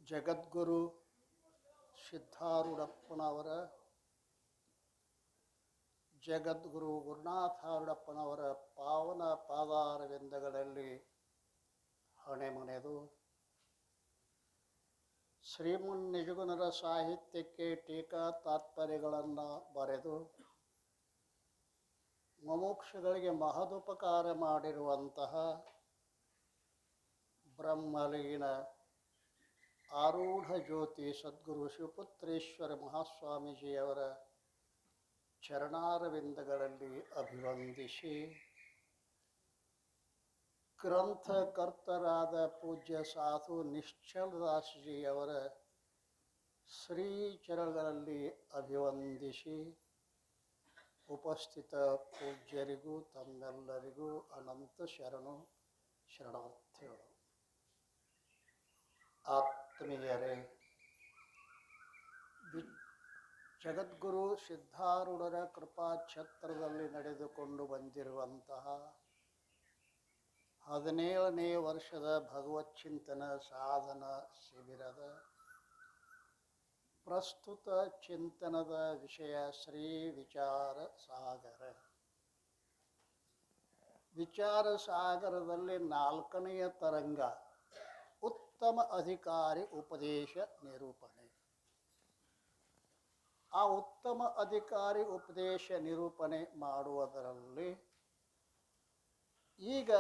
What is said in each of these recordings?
ಜಗದ್ಗುರು ಸಿದ್ಧಾರೂಢಪ್ಪನವರ ಜಗದ್ಗುರು ಗುರುನಾಥಾರೂಢಪ್ಪನವರ ಪಾವನ ಪಾದಾರವಿಂದಗಳಲ್ಲಿ ಹಣೆಮನೆದು ಶ್ರೀಮನ್ ನಿಜಗುಣರ ಸಾಹಿತ್ಯಕ್ಕೆ ಟೀಕಾ ತಾತ್ಪರ್ಯಗಳನ್ನು ಬರೆದು ಮುಮುಕ್ಷುಗಳಿಗೆ ಮಹದುಪಕಾರ ಮಾಡಿರುವಂತಹ ಬ್ರಹ್ಮಲೀನ ಆರೂಢ ಜ್ಯೋತಿ ಸದ್ಗುರು ಶಿವಪುತ್ರೇಶ್ವರ ಮಹಾಸ್ವಾಮೀಜಿಯವರ ಚರಣಾರವಿಂದಗಳಲ್ಲಿ ಅಭಿವಂದಿಸಿ, ಗ್ರಂಥಕರ್ತರಾದ ಪೂಜ್ಯ ಸಾಧು ನಿಶ್ಚಲದಾಸಜಿಯವರ ಶ್ರೀಚರಣಗಳಲ್ಲಿ ಅಭಿವಂದಿಸಿ, ಉಪಸ್ಥಿತ ಪೂಜ್ಯರಿಗೂ ತಮ್ಮೆಲ್ಲರಿಗೂ ಅನಂತ ಶರಣಾರ್ಥಿಗಳು. ಆತ್ಮೀಯರೇ, ಜಗದ್ಗುರು ಸಿದ್ಧಾರೂಢರ ಕೃಪಾಛತ್ರದಲ್ಲಿ ನಡೆದುಕೊಂಡು ಬಂದಿರುವಂತಹ 17ನೇ ವರ್ಷದ ಭಗವಚ್ಚಿಂತನ ಸಾಧನ ಶಿಬಿರದ ಪ್ರಸ್ತುತ ಚಿಂತನದ ವಿಷಯ ಶ್ರೀ ವಿಚಾರ ಸಾಗರ. ವಿಚಾರ ಸಾಗರದಲ್ಲಿ 4ನೆಯ ತರಂಗ ಉತ್ತಮ ಅಧಿಕಾರಿ ಉಪದೇಶ ನಿರೂಪಣೆ. ಆ ಉತ್ತಮ ಅಧಿಕಾರಿ ಉಪದೇಶ ನಿರೂಪಣೆ ಮಾಡುವುದರಲ್ಲಿ ಈಗ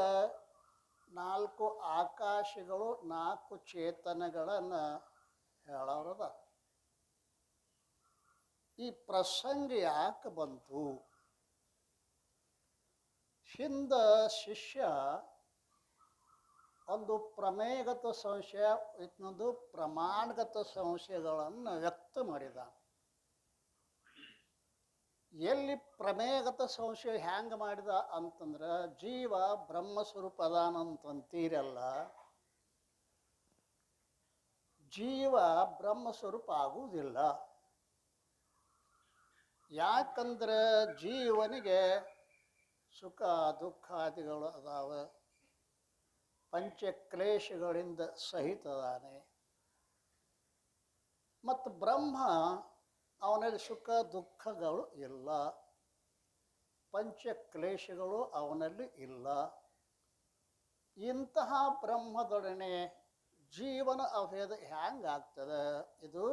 4 ಆಕಾಶಗಳು 4 ಚೇತನಗಳನ್ನು ಹೇಳೋರದ. ಈ ಪ್ರಸಂಗ ಯಾಕೆ ಬಂತು? ಹಿಂದೆ ಶಿಷ್ಯ ಒಂದು ಪ್ರಮೇಯಗತ ಸಂಶಯ, ಇನ್ನೊಂದು ಪ್ರಮಾಣಗತ ಸಂಶಯಗಳನ್ನು ವ್ಯಕ್ತ ಮಾಡಿದ. ಎಲ್ಲಿ ಪ್ರಮೇಯಗತ ಸಂಶಯ ಹ್ಯಾಂಗೆ ಮಾಡಿದ ಅಂತಂದ್ರೆ, ಜೀವ ಬ್ರಹ್ಮಸ್ವರೂಪ ಅದಾನಂತೀರಲ್ಲ, ಜೀವ ಬ್ರಹ್ಮಸ್ವರೂಪ ಆಗುವುದಿಲ್ಲ. ಯಾಕಂದ್ರೆ ಜೀವನಿಗೆ ಸುಖ ದುಃಖಾದಿಗಳು ಅದಾವ, ಪಂಚಕ್ಲೇಶಗಳಿಂದ ಸಹಿತದಾನೆ. ಮತ್ತು ಬ್ರಹ್ಮ ಅವನಲ್ಲಿ ಸುಖ ದುಃಖಗಳು ಇಲ್ಲ, ಪಂಚಕ್ಲೇಶಗಳು ಅವನಲ್ಲಿ ಇಲ್ಲ. ಇಂತಹ ಬ್ರಹ್ಮದೊಡನೆ ಜೀವನ ಅಭೇದ ಹ್ಯಾಂಗಾಗ್ತದೆ? ಇದು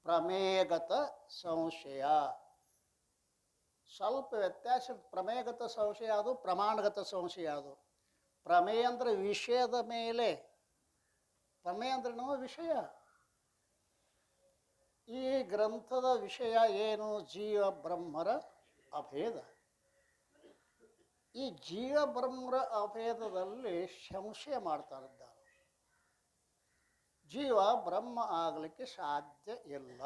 ಪ್ರಮೇಯಗತ ಸಂಶಯ. ಸ್ವಲ್ಪ ವ್ಯತ್ಯಾಸ. ಪ್ರಮೇಯಗತ ಸಂಶಯ ಅದು, ಪ್ರಮಾಣಗತ ಸಂಶಯ ಅದು. ಪ್ರಮೇಯ ಅಂದರೆ ವಿಷಯದ ಮೇಲೆ, ಪ್ರಮೇಯ ಅಂದ್ರೂ ವಿಷಯ. ಈ ಗ್ರಂಥದ ವಿಷಯ ಏನು? ಜೀವ ಬ್ರಹ್ಮರ ಅಭೇದ. ಈ ಜೀವ ಬ್ರಹ್ಮರ ಅಭೇದದಲ್ಲಿ ಸಂಶಯ ಮಾಡ್ತಾ ಇದ್ದಾರೆ. ಜೀವ ಬ್ರಹ್ಮ ಆಗಲಿಕ್ಕೆ ಸಾಧ್ಯ ಇಲ್ಲ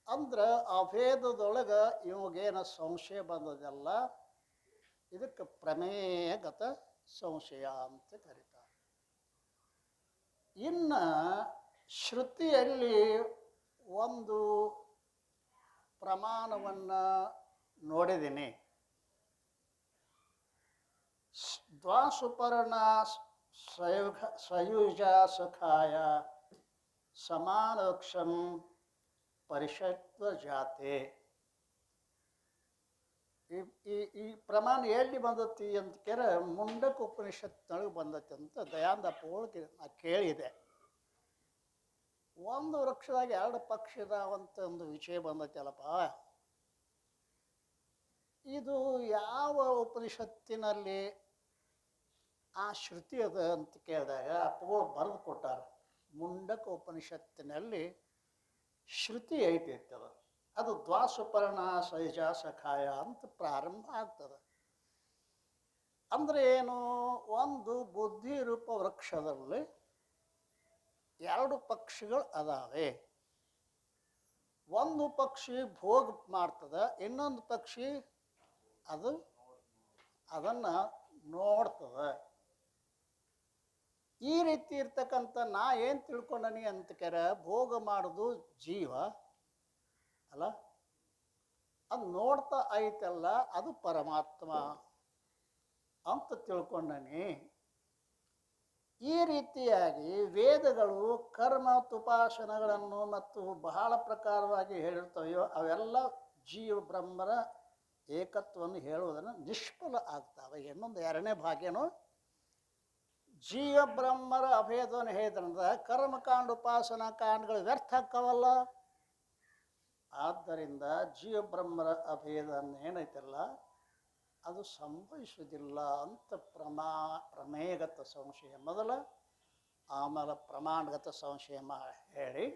ಅಂದ್ರೆ ಅಭೇದದೊಳಗೆ ಇವಾಗೇನ ಸಂಶಯ ಬಂದದಲ್ಲ, ಇದಕ್ಕೆ ಪ್ರಮೇಯಗತ ಸಂಶಯ ಅಂತ ಕರೀತಾರೆ. ಇನ್ನು ಶ್ರುತಿಯಲ್ಲಿ ಒಂದು ಪ್ರಮಾಣವನ್ನು ನೋಡಿದ್ದೀನಿ. ದ್ವಾಸುಪರ್ಣ ಸಯುಜ ಸಖಾಯ ಸಮಾನಕ್ಷಂ ಪರಿಷತ್ವ ಜಾತೆ. ಈ ಪ್ರಮಾಣ ಎಲ್ಲಿ ಬಂದತಿ ಅಂತ ಮುಂಡಕ ಉಪನಿಷತ್ನೊಳಗೆ ಬಂದತಿ ಅಂತ ದಯಾನಂದಪ್ಪ ಹೋಗಿ ನಾ ಕೇಳಿದೆ. ಒಂದು ವೃಕ್ಷದಾಗ 2 ಪಕ್ಷ ಇದಾವಂತ ಒಂದು ವಿಷಯ ಬಂದತ್ತಲ್ಲಪ್ಪ, ಇದು ಯಾವ ಉಪನಿಷತ್ತಿನಲ್ಲಿ ಆ ಶ್ರುತಿ ಅದ ಅಂತ ಕೇಳಿದಾಗ ಅಪ್ಪಗಳು ಬರೆದು ಕೊಟ್ಟಾರ. ಮುಂಡಕ ಉಪನಿಷತ್ತಿನಲ್ಲಿ ಶ್ರುತಿ ಐತಿ ಅದು. ಅದು ದ್ವಾಸುಪರ್ಣ ಸೈಜ ಸಖಾಯ ಅಂತ ಪ್ರಾರಂಭ ಆಗ್ತದೆ. ಅಂದರೆ ಏನು? ಒಂದು ಬುದ್ಧಿ ರೂಪ ವೃಕ್ಷದಲ್ಲಿ 2 ಪಕ್ಷಿಗಳು ಅದಾವೆ. ಒಂದು ಪಕ್ಷಿ ಭೋಗ ಮಾಡ್ತದೆ, ಇನ್ನೊಂದು ಪಕ್ಷಿ ಅದನ್ನು ನೋಡ್ತದೆ. ಈ ರೀತಿ ಇರ್ತಕ್ಕಂಥ ನಾ ಏನು ತಿಳ್ಕೊಂಡನಿ ಅಂತ ಭೋಗ ಮಾಡೋದು ಜೀವ ಅಲ್ಲ, ಅದು ನೋಡ್ತಾ ಐತಲ್ಲ ಅದು ಪರಮಾತ್ಮ ಅಂತ ತಿಳ್ಕೊಂಡನಿ. ಈ ರೀತಿಯಾಗಿ ವೇದಗಳು ಕರ್ಮ ತುಪಾಸನಗಳನ್ನು ಮತ್ತು ಬಹಳ ಪ್ರಕಾರವಾಗಿ ಹೇಳಿರ್ತವೆಯೋ ಅವೆಲ್ಲ ಜೀವ ಬ್ರಹ್ಮರ ಏಕತ್ವವನ್ನು ಹೇಳುವುದನ್ನು ನಿಷ್ಫಲ ಆಗ್ತವೆ. ಇನ್ನೊಂದು ಎರಡನೇ ಭಾಗ್ಯನು ಜೀವ ಬ್ರಹ್ಮರ ಅಭೇದವನ್ನು ಹೇಳಿದ್ರಂದ್ರೆ ಕರ್ಮಕಾಂಡ ಉಪಾಸನಾ ಕಾಂಡಗಳು ವ್ಯರ್ಥ ಆಕ್ಕವಲ್ಲ. ಆದ್ದರಿಂದ ಜೀವ ಬ್ರಹ್ಮರ ಅಭೇದ ಏನೈತಲ್ಲ ಅದು ಸಂಭವಿಸುವುದಿಲ್ಲ ಅಂತ ಪ್ರಮೇಯಗತ ಸಂಶಯ ಮೊದಲ, ಆಮೇಲೆ ಪ್ರಮಾಣಗತ ಸಂಶಯ ಹೇಳಿ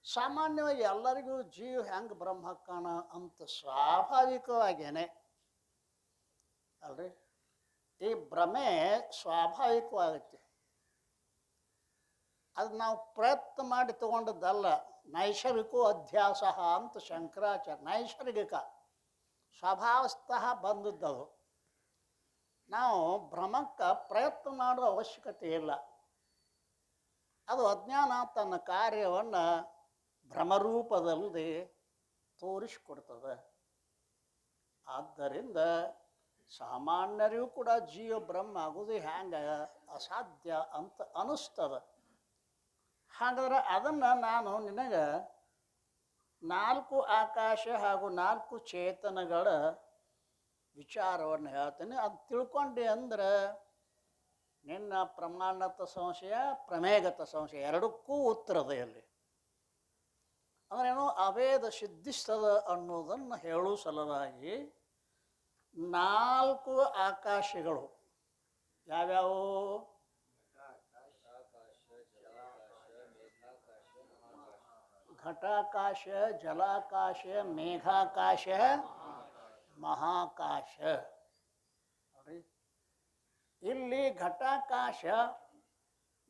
ಸಾಮಾನ್ಯವಾಗಿ ಎಲ್ಲರಿಗೂ ಜೀವ ಹೆಂಗೆ ಬ್ರಹ್ಮ ಕಾಣ ಅಂತ ಸ್ವಾಭಾವಿಕವಾಗೇನೆ ಅಲ್ರಿ, ಈ ಭ್ರಮೆ ಸ್ವಾಭಾವಿಕವಾಗುತ್ತೆ. ಅದು ನಾವು ಪ್ರಯತ್ನ ಮಾಡಿ ತಗೊಂಡದ್ದಲ್ಲ. ನೈಸರ್ಗಿಕೋ ಅಧ್ಯಾಸ ಅಂತ ಶಂಕರಾಚಾರ್ಯ, ನೈಸರ್ಗಿಕ ಸ್ವಭಾವಸ್ಥಃ ಬಂದದ್ದದು. ನಾವು ಭ್ರಮಕ್ಕೆ ಪ್ರಯತ್ನ ಮಾಡೋ ಅವಶ್ಯಕತೆ ಇಲ್ಲ. ಅದು ಅಜ್ಞಾನ ತನ್ನ ಕಾರ್ಯವನ್ನು ಭ್ರಮರೂಪದಲ್ಲಿ ತೋರಿಸಿಕೊಡ್ತದೆ. ಆದ್ದರಿಂದ ಸಾಮಾನ್ಯರಿಗೂ ಕೂಡ ಜೀವ ಬ್ರಹ್ಮ ಆಗೋದು ಹ್ಯಾಂಗ ಅಸಾಧ್ಯ ಅಂತ ಅನ್ನಿಸ್ತದೆ. ಹಾಗಾದ್ರೆ ಅದನ್ನು ನಾನು ನಿನಗೆ 4 ಆಕಾಶ ಹಾಗೂ 4 ಚೇತನಗಳ ವಿಚಾರವನ್ನು ಹೇಳ್ತೇನೆ. ಅದು ತಿಳ್ಕೊಂಡೆ ಅಂದ್ರೆ ನಿನ್ನ ಪ್ರಮಾಣಗತ ಸಂಶಯ ಪ್ರಮೇಯಗತ ಸಂಶಯ ಎರಡಕ್ಕೂ ಉತ್ತರದ ಇಲ್ಲಿ ಅಂದ್ರೇನು ಅಭೇದ ಸಿದ್ಧಿಸ್ತದ ಅನ್ನೋದನ್ನು ಹೇಳೋ ಸಲುವಾಗಿ 4 ಆಕಾಶಗಳು ಯಾವ್ಯಾವು? ಘಟಾಕಾಶ, ಜಲಾಕಾಶ, ಮೇಘಾಕಾಶ, ಮಹಾಕಾಶ. ನೋಡಿ ಇಲ್ಲಿ ಘಟಾಕಾಶ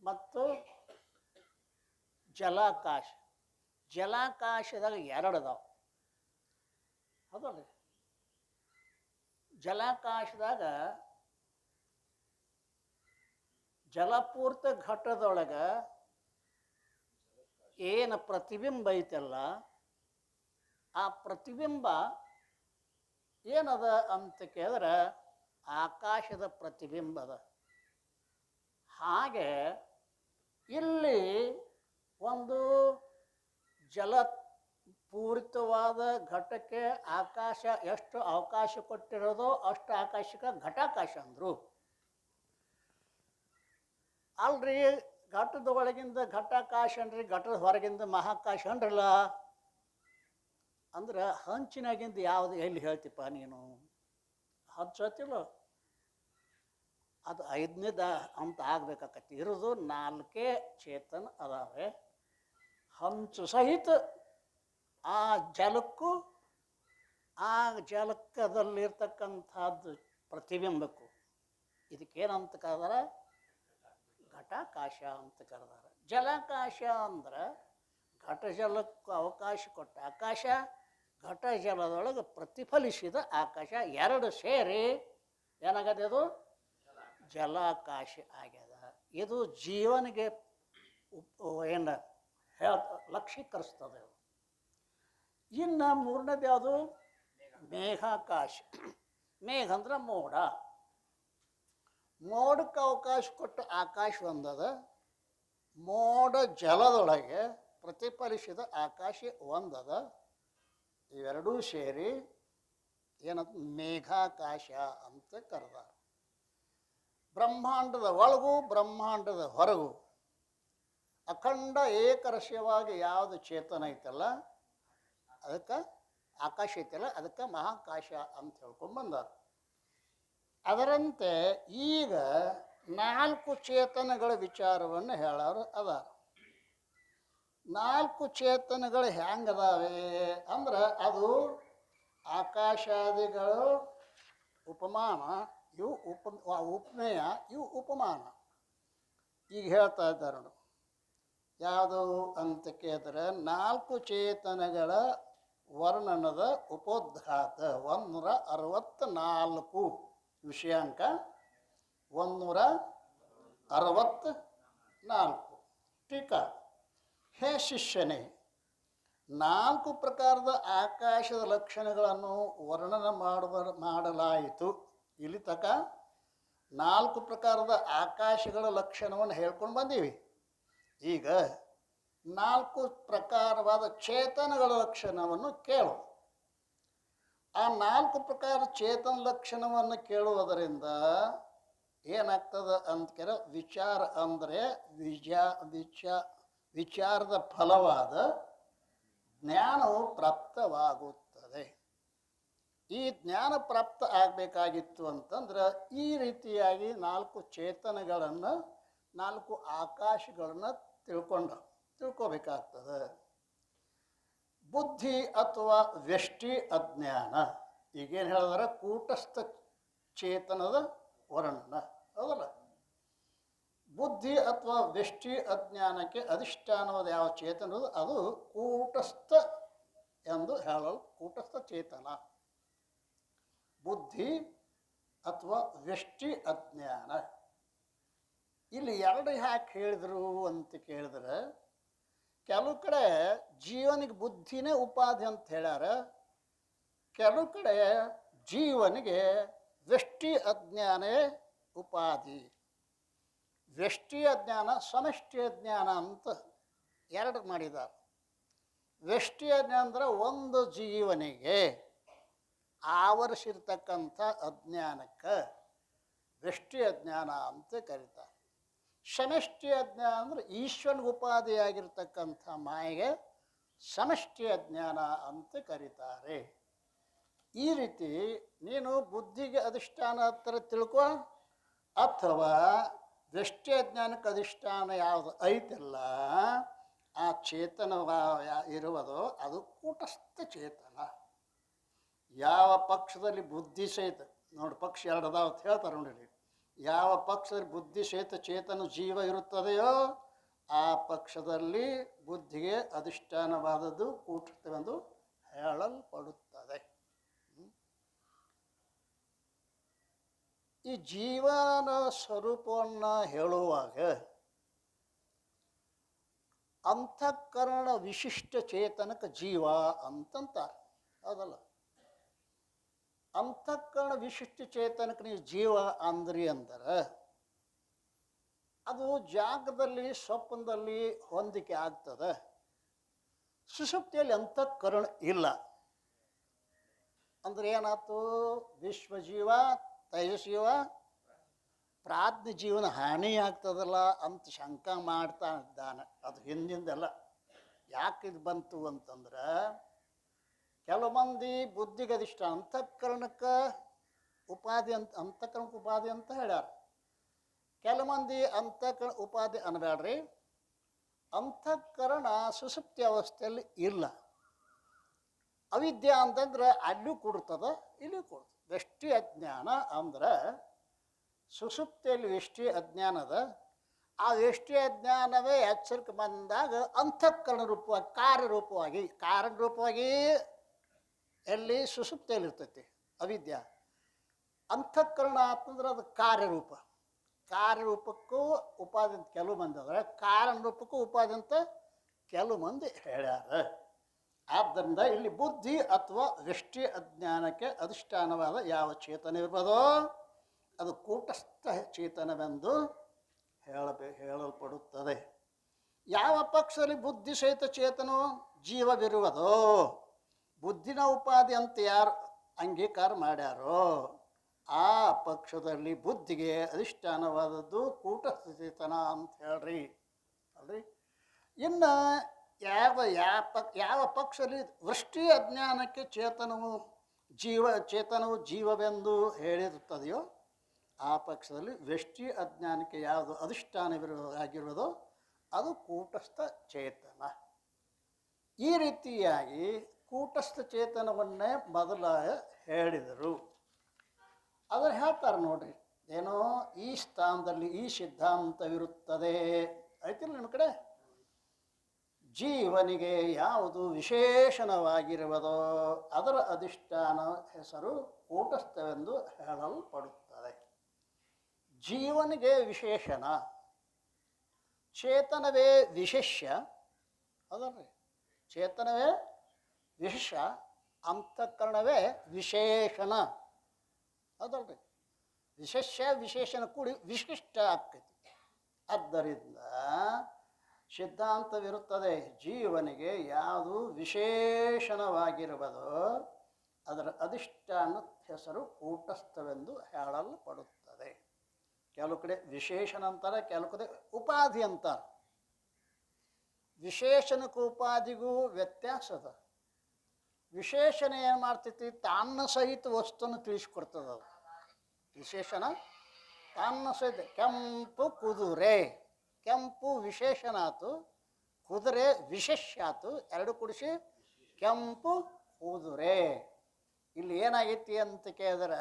ಮತ್ತು ಜಲಾಕಾಶ. ಜಲಾಕಾಶದಾಗ 2 ಅದಾವ. ಹೌದಲ್ರಿ? ಜಲಾಕಾಶದಾಗ ಜಲಪೂರ್ತ ಘಟದೊಳಗೆ ಏನು ಪ್ರತಿಬಿಂಬ ಐತಲ್ಲ ಆ ಪ್ರತಿಬಿಂಬ ಏನದ ಅಂತ ಕೇಳಿದ್ರೆ ಆಕಾಶದ ಪ್ರತಿಬಿಂಬದ. ಹಾಗೆ ಇಲ್ಲಿ ಒಂದು ಜಲಪೂರಿತವಾದ ಘಟಕ್ಕೆ ಆಕಾಶ ಎಷ್ಟು ಅವಕಾಶ ಕೊಟ್ಟಿರೋದೋ ಅಷ್ಟು ಆಕಾಶಕ್ಕೆ ಘಟಾಕಾಶ ಅಂದರು. ಅಲ್ರಿ ಘಟದ ಒಳಗಿಂದ ಘಟಾಕಾಶ ಅನ್ರಿ, ಘಟದ ಹೊರಗಿಂದ ಮಹಾಕಾಶ ಅನ್ರಲ್ಲ. ಅಂದ್ರೆ ಹಂಚಿನಾಗಿಂದ ಯಾವುದು ಎಲ್ಲಿ ಹೇಳ್ತಿಪ್ಪ ನೀನು? ಹಂಚತಿಲ್ಲ, ಅದು 5ನೇದ ಅಂತ ಆಗ್ಬೇಕಾಕತಿ. ಇರೋದು 4 ಚೇತನ ಅದಾವೆ. ಹಂಚು ಸಹಿತ ಆ ಜಲಕ್ಕೂ ಆ ಜಲಕ್ಕದಲ್ಲಿರ್ತಕ್ಕಂಥದ್ದು ಪ್ರತಿಬಿಂಬಕ್ಕೂ ಇದಕ್ಕೇನಂತ ಕರೆದಾರ? ಘಟಾಕಾಶ ಅಂತ ಕರೆದಾರ. ಜಲಾಕಾಶ ಅಂದ್ರೆ ಘಟ ಜಲಕ್ಕೂ ಅವಕಾಶ ಕೊಟ್ಟ ಆಕಾಶ, ಘಟ ಜಲದೊಳಗೆ ಪ್ರತಿಫಲಿಸಿದ ಆಕಾಶ. 2 ಸೇರಿ ಏನಾಗದೆ? ಅದು ಜಲಾಕಾಶ ಆಗ್ಯದ. ಇದು ಜೀವನಿಗೆ ಏನು ಲಕ್ಷೀಕರಿಸ್ತದೆ. ಇನ್ನು 3ನೇದು ಯಾವುದು? ಮೇಘಾಕಾಶ. ಮೇಘ ಅಂದ್ರೆ ಮೋಡ. ಮೋಡಕ್ಕೆ ಅವಕಾಶ ಕೊಟ್ಟ ಆಕಾಶ ಒಂದದ, ಮೋಡ ಜಲದೊಳಗೆ ಪ್ರತಿಫಲಿಸಿದ ಆಕಾಶ ಒಂದದ. ಇವೆರಡೂ ಸೇರಿ ಏನಂತ ಮೇಘಾಕಾಶ ಅಂತ ಕರೆದಾರ. ಬ್ರಹ್ಮಾಂಡದ ಒಳಗೂ ಬ್ರಹ್ಮಾಂಡದ ಹೊರಗೂ ಅಖಂಡ ಏಕರಸ್ಯವಾಗಿ ಯಾವುದು ಚೇತನ ಐತಲ್ಲ ಅದಕ್ಕೆ ಆಕಾಶ ಐತಲ್ಲ ಅದಕ್ಕೆ ಮಹಾಕಾಶ ಅಂತ ಹೇಳ್ಕೊಂಡ್ಬಂದಾರ. ಅದರಂತೆ ಈಗ 4 ಚೇತನಗಳ ವಿಚಾರವನ್ನು ಹೇಳೋರು ಅದಾರ. 4 ಚೇತನಗಳು ಹೆಂಗದಾವೆ ಅಂದ್ರೆ ಅದು ಆಕಾಶಾದಿಗಳು ಉಪಮಾನ, ಇವು ಉಪಮೇಯ, ಇವು ಉಪಮಾನ. ಈಗ ಹೇಳ್ತಾ ಇದ್ದಾರೆ ನೋಡಿ ಯಾವುದು ಅಂತ ಕೇಳಿದ್ರೆ 4 ಚೇತನಗಳ ವರ್ಣನದ ಉಪೋದ್ಘಾತ 164 ವಿಷಯಾಂಕ 164. ಟೀಕಾ: ಹೇ ಶಿಷ್ಯನೇ, 4 ಪ್ರಕಾರದ ಆಕಾಶದ ಲಕ್ಷಣಗಳನ್ನು ವರ್ಣನ ಮಾಡಲಾಯಿತು. ಇಲ್ಲಿ ತನಕ 4 ಪ್ರಕಾರದ ಆಕಾಶಗಳ ಲಕ್ಷಣವನ್ನು ಹೇಳ್ಕೊಂಡು ಬಂದೀವಿ. ಈಗ 4 ಪ್ರಕಾರವಾದ ಚೇತನಗಳ ಲಕ್ಷಣವನ್ನು ಕೇಳು. ಆ 4 ಪ್ರಕಾರ ಚೇತನ ಲಕ್ಷಣವನ್ನು ಕೇಳುವುದರಿಂದ ಏನಾಗ್ತದೆ ಅಂತ ವಿಚಾರ ಅಂದರೆ ವಿಚಾರದ ಫಲವಾದ ಜ್ಞಾನವು ಪ್ರಾಪ್ತವಾಗುತ್ತದೆ. ಈ ಜ್ಞಾನ ಪ್ರಾಪ್ತ ಆಗಬೇಕಾಗಿತ್ತು ಅಂತಂದ್ರೆ ಈ ರೀತಿಯಾಗಿ 4 ಚೇತನಗಳನ್ನು 4 ಆಕಾಶಗಳನ್ನು ತಿಳ್ಕೋಬೇಕಾಗ್ತದೆ. ಬುದ್ಧಿ ಅಥವಾ ವ್ಯಷ್ಟಿ ಅಜ್ಞಾನ, ಈಗೇನು ಹೇಳಿದ್ರೆ ಕೂಟಸ್ಥ ಚೇತನದ ವರ್ಣನ ಹೌದಲ್ಲ. ಬುದ್ಧಿ ಅಥವಾ ವ್ಯಷ್ಟಿ ಅಜ್ಞಾನಕ್ಕೆ ಅಧಿಷ್ಠಾನವಾದ ಯಾವ ಚೇತನದು ಅದು ಕೂಟಸ್ಥ ಎಂದು ಹೇಳಲು ಕೂಟಸ್ಥ ಚೇತನ. ಬುದ್ಧಿ ಅಥವಾ ವ್ಯಷ್ಟಿ ಅಜ್ಞಾನ, ಇಲ್ಲಿ ಎರಡು ಯಾಕೆ ಹೇಳಿದ್ರು ಅಂತ ಕೇಳಿದ್ರೆ, ಕೆಲವು ಕಡೆ ಜೀವನಿಗೆ ಬುದ್ಧಿನೇ ಉಪಾಧಿ ಅಂತ ಹೇಳ್ಯಾರ, ಕೆಲವು ಕಡೆ ಜೀವನಿಗೆ ವ್ಯಷ್ಟಿ ಅಜ್ಞಾನೇ ಉಪಾಧಿ. ವ್ಯಷ್ಟಿ ಅಜ್ಞಾನ ಸಮಷ್ಟಿ ಅಜ್ಞಾನ ಅಂತ ಎರಡು ಮಾಡಿದ್ದಾರೆ. ವ್ಯಷ್ಟಿ ಅಜ್ಞಾನ ಅಂದ್ರೆ ಒಂದು ಜೀವನಿಗೆ ಆವರಿಸಿರ್ತಕ್ಕಂಥ ಅಜ್ಞಾನಕ್ಕೆ ವ್ಯಷ್ಟಿ ಅಜ್ಞಾನ ಅಂತ ಕರೀತಾರೆ. ಸಮಷ್ಟಿ ಅಜ್ಞಾನ ಅಂದರೆ ಈಶ್ವರನಿಗೆ ಉಪಾಧಿಯಾಗಿರ್ತಕ್ಕಂಥ ಮಾಯೆಗೆ ಸಮಷ್ಟಿ ಅಜ್ಞಾನ ಅಂತ ಕರೀತಾರೆ. ಈ ರೀತಿ ನೀನು ಬುದ್ಧಿಗೆ ಅಧಿಷ್ಠಾನ ಹತ್ತಿರ ತಿಳ್ಕೊ, ಅಥವಾ ವ್ಯಷ್ಟಿ ಅಜ್ಞಾನಕ್ಕೆ ಅಧಿಷ್ಠಾನ ಯಾವುದು ಐತಲ್ಲ ಆ ಚೇತನ ಇರುವುದೋ ಅದು ಕೂಟಸ್ಥ ಚೇತನ. ಯಾವ ಪಕ್ಷದಲ್ಲಿ ಬುದ್ಧಿ ಸಹಿತ ನೋಡಿ, ಪಕ್ಷ ಎರಡು ಅದಾವ ಅಂತ ಹೇಳ್ತಾರೆ ನೋಡಿರಿ. ಯಾವ ಪಕ್ಷದಲ್ಲಿ ಬುದ್ಧಿ ಸಹಿತ ಚೇತನ ಜೀವ ಇರುತ್ತದೆಯೋ ಆ ಪಕ್ಷದಲ್ಲಿ ಬುದ್ಧಿಗೆ ಅಧಿಷ್ಠಾನವಾದದ್ದು ಕೂಟಸ್ಥವೆಂದು ಹೇಳಲ್ಪಡುತ್ತದೆ. ಈ ಜೀವನ ಸ್ವರೂಪವನ್ನು ಹೇಳುವಾಗ ಅಂತಃಕರಣ ವಿಶಿಷ್ಟ ಚೇತನಕ್ಕೆ ಜೀವ ಅಂತಂತಾರೆ ಹೌದಲ್ಲ. ಅಂತಃಕರಣ ವಿಶಿಷ್ಟ ಚೇತನಕ್ಕೆ ನೀವು ಜೀವ ಅಂದ್ರಿ ಅಂದರೆ ಅದು ಜಾಗದಲ್ಲಿ ಸ್ವಪ್ನದಲ್ಲಿ ಹೊಂದಿಕೆ ಆಗ್ತದೆ. ಸುಷುಪ್ತಿಯಲ್ಲಿ ಅಂತಃಕರಣ ಇಲ್ಲ ಅಂದ್ರೆ ಏನಾಯ್ತು? ವಿಶ್ವಜೀವ ತೈಜಸ್ಜೀವ ಪ್ರಾಜ್ಞ ಜೀವನ ಹಾನಿ ಆಗ್ತದಲ್ಲ ಅಂತ ಶಂಕ ಮಾಡ್ತಾ ಇದ್ದಾನೆ. ಅದು ಹಿಂದಿಂದೆಲ್ಲ ಯಾಕೆ ಇದು ಬಂತು ಅಂತಂದ್ರೆ, ಕೆಲವು ಮಂದಿ ಬುದ್ಧಿಗೆ ಅಧಿಷ್ಠ ಅಂತಃಕರಣಕ್ಕೆ ಉಪಾಧಿ ಅಂತಃಕರಣಕ್ಕೆ ಉಪಾಧಿ ಅಂತ ಹೇಳ್ಯಾರ. ಕೆಲವು ಮಂದಿ ಅಂತಃಕರಣ ಉಪಾಧಿ ಅನ್ಬೇಡ್ರಿ, ಅಂತಃಕರಣ ಸುಷುಪ್ತಿ ಅವಸ್ಥೆಯಲ್ಲಿ ಇಲ್ಲ. ಅವಿದ್ಯೆ ಅಂತಂದ್ರೆ ಅಲ್ಲೂ ಕೊಡ್ತದ ಇಲ್ಲೂ ಕೊಡ್ತದೆ. ವ್ಯಷ್ಟಿ ಅಜ್ಞಾನ ಅಂದ್ರೆ ಸುಷುಪ್ತಿಯಲ್ಲಿ ವ್ಯಷ್ಟಿ ಅಜ್ಞಾನದ, ಆ ವ್ಯಷ್ಟಿ ಅಜ್ಞಾನವೇ ಎಚ್ಚರಿಕೆ ಬಂದಾಗ ಅಂತಃಕರಣ ರೂಪವಾಗಿ ಕಾರ್ಯರೂಪವಾಗಿ ಎಲ್ಲಿ ಸುಷುಪ್ತಿಯಲ್ಲಿ ಇರ್ತೈತಿ ಅವಿದ್ಯೆ. ಅಂತಃಕರಣ ಅಂತಂದ್ರೆ ಅದು ಕಾರ್ಯರೂಪಕ್ಕೂ ಉಪಾಧಿ ಅಂತ ಕೆಲವು ಮಂದಿ ಅಂದರೆ, ಕಾರಣ ರೂಪಕ್ಕೂ ಉಪಾಧಿ ಅಂತ ಕೆಲವು ಮಂದಿ ಹೇಳ್ಯಾರ. ಆದ್ದರಿಂದ ಇಲ್ಲಿ ಬುದ್ಧಿ ಅಥವಾ ವ್ಯಷ್ಟಿ ಅಜ್ಞಾನಕ್ಕೆ ಅಧಿಷ್ಠಾನವಾದ ಯಾವ ಚೇತನ ಇರ್ಬೋದೋ ಅದು ಕೂಟಸ್ಥ ಚೇತನವೆಂದು ಹೇಳಲ್ಪಡುತ್ತದೆ. ಯಾವ ಪಕ್ಷದಲ್ಲಿ ಬುದ್ಧಿ ಸಹಿತ ಚೇತನೋ ಜೀವವಿರುವುದೋ, ಬುದ್ಧಿನ ಉಪಾಧಿ ಅಂತ ಯಾರು ಅಂಗೀಕಾರ ಮಾಡ್ಯಾರೋ ಆ ಪಕ್ಷದಲ್ಲಿ ಬುದ್ಧಿಗೆ ಅಧಿಷ್ಠಾನವಾದದ್ದು ಕೂಟಸ್ಥ ಚೇತನ ಅಂತ ಹೇಳ್ರಿ ಅಲ್ರಿ. ಇನ್ನು ಯಾವ ಪಕ್ಷದಲ್ಲಿ ವೃಷ್ಟಿ ಅಜ್ಞಾನಕ್ಕೆ ಚೇತನವು ಜೀವವೆಂದು ಹೇಳಿರುತ್ತದೆಯೋ ಆ ಪಕ್ಷದಲ್ಲಿ ವ್ಯಷ್ಟಿ ಅಜ್ಞಾನಕ್ಕೆ ಯಾವುದು ಅಧಿಷ್ಠಾನವಿರುವುದಾಗಿರುವುದೋ ಅದು ಕೂಟಸ್ಥ ಚೇತನ. ಈ ರೀತಿಯಾಗಿ ಕೂಟಸ್ಥ ಚೇತನವನ್ನೇ ಮೊದಲ ಹೇಳಿದರು. ಅದನ್ನು ಹೇಳ್ತಾರೆ ನೋಡ್ರಿ, ಏನೋ ಈ ಸ್ಥಾನದಲ್ಲಿ ಈ ಸಿದ್ಧಾಂತವಿರುತ್ತದೆ ಐತಿಲ್ಲ ನಿಮ್ಮ ಕಡೆ. ಜೀವನಿಗೆ ಯಾವುದು ವಿಶೇಷಣವಾಗಿರುವುದೋ ಅದರ ಅಧಿಷ್ಠಾನ ಹೆಸರು ಕೂಟಸ್ಥವೆಂದು ಹೇಳಲ್ಪಡುತ್ತದೆ. ಜೀವನಿಗೆ ವಿಶೇಷಣ, ಚೇತನವೇ ವಿಶೇಷ್ಯ ಅದಲ್ರಿ. ಚೇತನವೇ ವಿಶೇಷ, ಅಂತಃಕರಣವೇ ವಿಶೇಷಣ ಅದಲ್ರಿ. ವಿಶೇಷ ವಿಶೇಷಣ ಕೂಡಿ ವಿಶಿಷ್ಟ ಆಗ್ತೈತಿ. ಆದ್ದರಿಂದ ಸಿದ್ಧಾಂತವಿರುತ್ತದೆ. ಜೀವನಿಗೆ ಯಾವುದು ವಿಶೇಷಣವಾಗಿರುವುದೋ ಅದರ ಅಧಿಷ್ಠಾನ ಹೆಸರು ಕೂಟಸ್ಥವೆಂದು ಹೇಳಲ್ಪಡುತ್ತದೆ. ಕೆಲವು ಕಡೆ ವಿಶೇಷಣ ಅಂತಾರೆ, ಕೆಲವು ಕಡೆ ಉಪಾಧಿ ಅಂತಾರೆ. ವಿಶೇಷಣಕ್ಕೂ ಉಪಾಧಿಗೂ ವ್ಯತ್ಯಾಸದ. ವಿಶೇಷಣ ಏನು ಮಾಡ್ತೈತಿ, ತಾನ್ನ ಸಹಿತ ವಸ್ತುವನ್ನು ತಿಳಿಸ್ಕೊಡ್ತದೆ. ಅದು ವಿಶೇಷಣ ತಾನ್ನ ಸಹಿತ. ಕೆಂಪು ಕುದುರೆ, ಕೆಂಪು ವಿಶೇಷಣ ಆಯ್ತು, ಕುದುರೆ ವಿಶೇಷ ಆಯ್ತು, ಎರಡು ಕೂಡಿಸಿ ಕೆಂಪು ಕುದುರೆ. ಇಲ್ಲಿ ಏನಾಗೈತಿ ಅಂತ ಕೇಳಿದ್ರೆ,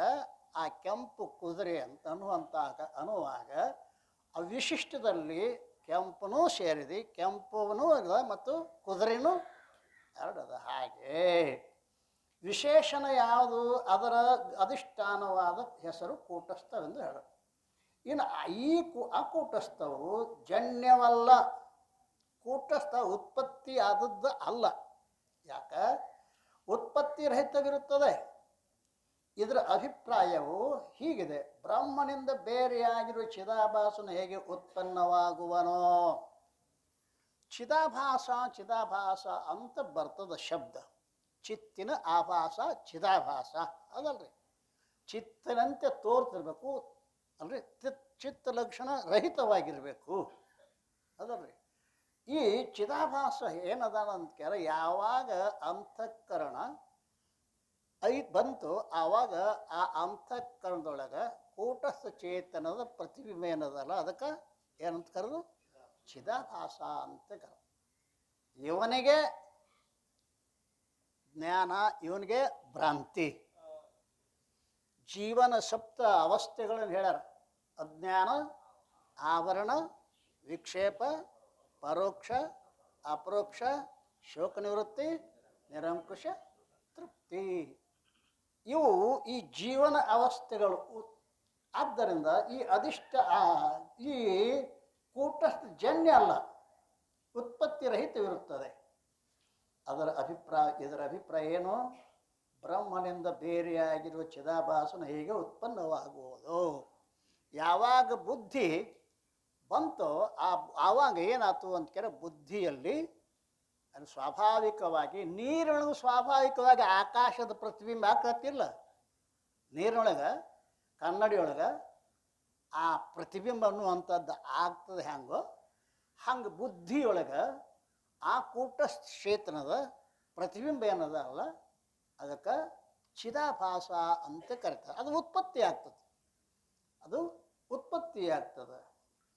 ಆ ಕೆಂಪು ಕುದುರೆ ಅಂತ ಅನ್ನುವಾಗ ಆ ವಿಶಿಷ್ಟದಲ್ಲಿ ಕೆಂಪನೂ ಸೇರಿದೆ, ಕೆಂಪುನೂ ಇಲ್ಲ ಮತ್ತು ಕುದುರೆನೂ ಎರಡದ. ಹಾಗೆ ವಿಶೇಷಣ ಯಾವುದು, ಅದರ ಅಧಿಷ್ಠಾನವಾದ ಹೆಸರು ಕೂಟಸ್ಥವೆಂದು ಹೇಳ. ಇನ್ನು ಆ ಕೂಟಸ್ಥವು ಜನ್ಯವಲ್ಲ. ಕೂಟಸ್ಥ ಉತ್ಪತ್ತಿ ಆದದ್ದು ಅಲ್ಲ. ಯಾಕೆ? ಉತ್ಪತ್ತಿ ರಹಿತವಿರುತ್ತದೆ. ಇದರ ಅಭಿಪ್ರಾಯವು ಹೀಗಿದೆ: ಬ್ರಹ್ಮನಿಂದ ಬೇರೆಯಾಗಿರುವ ಚಿದಾಭಾಸನು ಹೇಗೆ ಉತ್ಪನ್ನವಾಗುವನೋ. ಚಿದಾಭಾಸ ಚಿದಾಭಾಸ ಅಂತ ಬರ್ತದ ಶಬ್ದ. ಚಿತ್ತಿನ ಆಭಾಸ ಚಿದಾಭಾಸ ಅದಲ್ರಿ. ಚಿತ್ತನಂತೆ ತೋರ್ತಿರ್ಬೇಕು ಅಲ್ರಿ, ಚಿತ್ತ ಲಕ್ಷಣ ರಹಿತವಾಗಿರಬೇಕು ಅದಲ್ರಿ. ಈ ಚಿದಾಭಾಸ ಏನದ ಅಂತ ಕೇಳ, ಯಾವಾಗ ಅಂತಃಕರಣ ಬಂತು ಆವಾಗ ಆ ಅಂತಃಕರಣದೊಳಗೆ ಕೂಟಸ್ಥ ಚೇತನದ ಪ್ರತಿಬಿಂಬ ಏನದಲ್ಲ, ಅದಕ್ಕೆ ಏನಂತ ಕರೆದು ಚಿದಾಭಾಸ ಅಂತ ಕರೆದು. ಇವನಿಗೆ ಜ್ಞಾನ, ಇವನಿಗೆ ಭ್ರಾಂತಿ. ಜೀವನ ಸಪ್ತ ಅವಸ್ಥೆಗಳನ್ನು ಹೇಳ್ಯಾರ: ಅಜ್ಞಾನ, ಆವರಣ, ವಿಕ್ಷೇಪ, ಪರೋಕ್ಷ, ಅಪರೋಕ್ಷ, ಶೋಕ ನಿವೃತ್ತಿ, ನಿರಂಕುಶ ತೃಪ್ತಿ. ಇವು ಈ ಜೀವನ ಅವಸ್ಥೆಗಳು. ಆದ್ದರಿಂದ ಈ ಈ ಕೂಟಸ್ಥ ಜನ್ಯ ಅಲ್ಲ, ಉತ್ಪತ್ತಿ ರಹಿತವಿರುತ್ತದೆ. ಇದರ ಅಭಿಪ್ರಾಯ ಏನು? ಬ್ರಹ್ಮನಿಂದ ಬೇರೆಯಾಗಿರುವ ಚಿದಾಭಾಸನ ಹೇಗೆ ಉತ್ಪನ್ನವಾಗುವುದು. ಯಾವಾಗ ಬುದ್ಧಿ ಬಂತೋ ಆವಾಗ ಏನಾಯ್ತು ಅಂತ ಕೇಳ, ಬುದ್ಧಿಯಲ್ಲಿ ಅದು ಸ್ವಾಭಾವಿಕವಾಗಿ, ನೀರಿನೊಳಗೆ ಸ್ವಾಭಾವಿಕವಾಗಿ ಆಕಾಶದ ಪ್ರತಿಬಿಂಬ ಆಗ್ತಿಲ್ಲ. ನೀರಿನೊಳಗೆ ಕನ್ನಡಿಯೊಳಗೆ ಆ ಪ್ರತಿಬಿಂಬ ಅನ್ನುವಂಥದ್ದು ಆಗ್ತದೆ. ಹಂಗೆ ಬುದ್ಧಿಯೊಳಗೆ ಆ ಕೂಟಸ್ಥ ಚೇತನದ ಪ್ರತಿಬಿಂಬ ಏನದ ಅಲ್ಲ, ಅದಕ್ಕೆ ಚಿದಾಭಾಸ ಅಂತ ಕರೀತಾರೆ. ಅದು ಉತ್ಪತ್ತಿ ಆಗ್ತದೆ.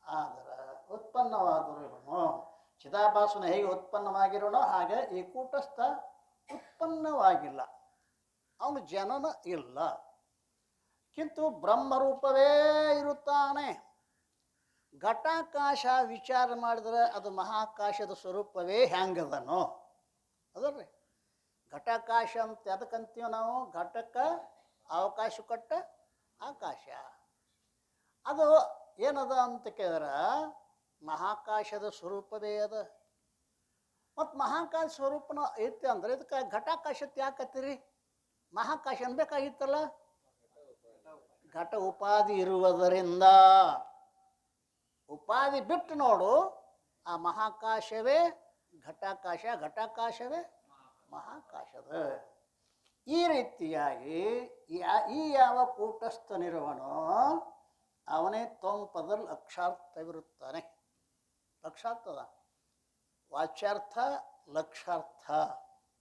ಆದರೆ ಉತ್ಪನ್ನವಾದರೂ ಚಿದಾಭಾಸನ ಹೇಗೆ ಉತ್ಪನ್ನವಾಗಿರೋಣೋ ಹಾಗೆ ಈ ಕೂಟಸ್ಥ ಉತ್ಪನ್ನವಾಗಿಲ್ಲ. ಅವನು ಜನನ ಇಲ್ಲ, ಕಿಂತು ಬ್ರಹ್ಮರೂಪವೇ ಇರುತ್ತಾನೆ. ಘಟಾಕಾಶ ವಿಚಾರ ಮಾಡಿದ್ರೆ ಅದು ಮಹಾಕಾಶದ ಸ್ವರೂಪವೇ ಹೆಂಗದನೋ ಅದಲ್ರಿ. ಘಟಾಕಾಶ ಅಂತ ಅದಕ್ಕಂತೀವಿ ನಾವು. ಘಟಕ ಅವಕಾಶ ಕೊಟ್ಟ ಆಕಾಶ. ಅದು ಏನದ ಅಂತ ಕೇಳಿದ್ರೆ ಮಹಾಕಾಶದ ಸ್ವರೂಪವೇ ಅದ. ಮತ್ತು ಮಹಾಕಾಶ ಸ್ವರೂಪನ ಐತಿ ಅಂದ್ರೆ ಇದಕ್ಕೆ ಘಟಾಕಾಶಕ್ಕೆ ಯಾಕತ್ತೀರಿ? ಮಹಾಕಾಶ ಅನ್ಬೇಕಾಗಿತ್ತಲ್ಲ. ಘಟ ಉಪಾಧಿ ಇರುವುದರಿಂದ ಉಪಾಧಿ ಬಿಟ್ಟು ನೋಡು, ಆ ಮಹಾಕಾಶವೇ ಘಟಾಕಾಶ, ಘಟಾಕಾಶವೇ ಮಹಾಕಾಶದ. ಈ ರೀತಿಯಾಗಿ ಈ ಯಾವ ಕೂಟಸ್ಥನಿರುವನೋ ಅವನೇ ತೊಂಪದಲ್ಲಿ ಲಕ್ಷಾರ್ಥವಿರುತ್ತಾನೆ. ಲಕ್ಷಾರ್ಥದ ವಾಚ್ಯಾರ್ಥ ಲಕ್ಷಾರ್ಥ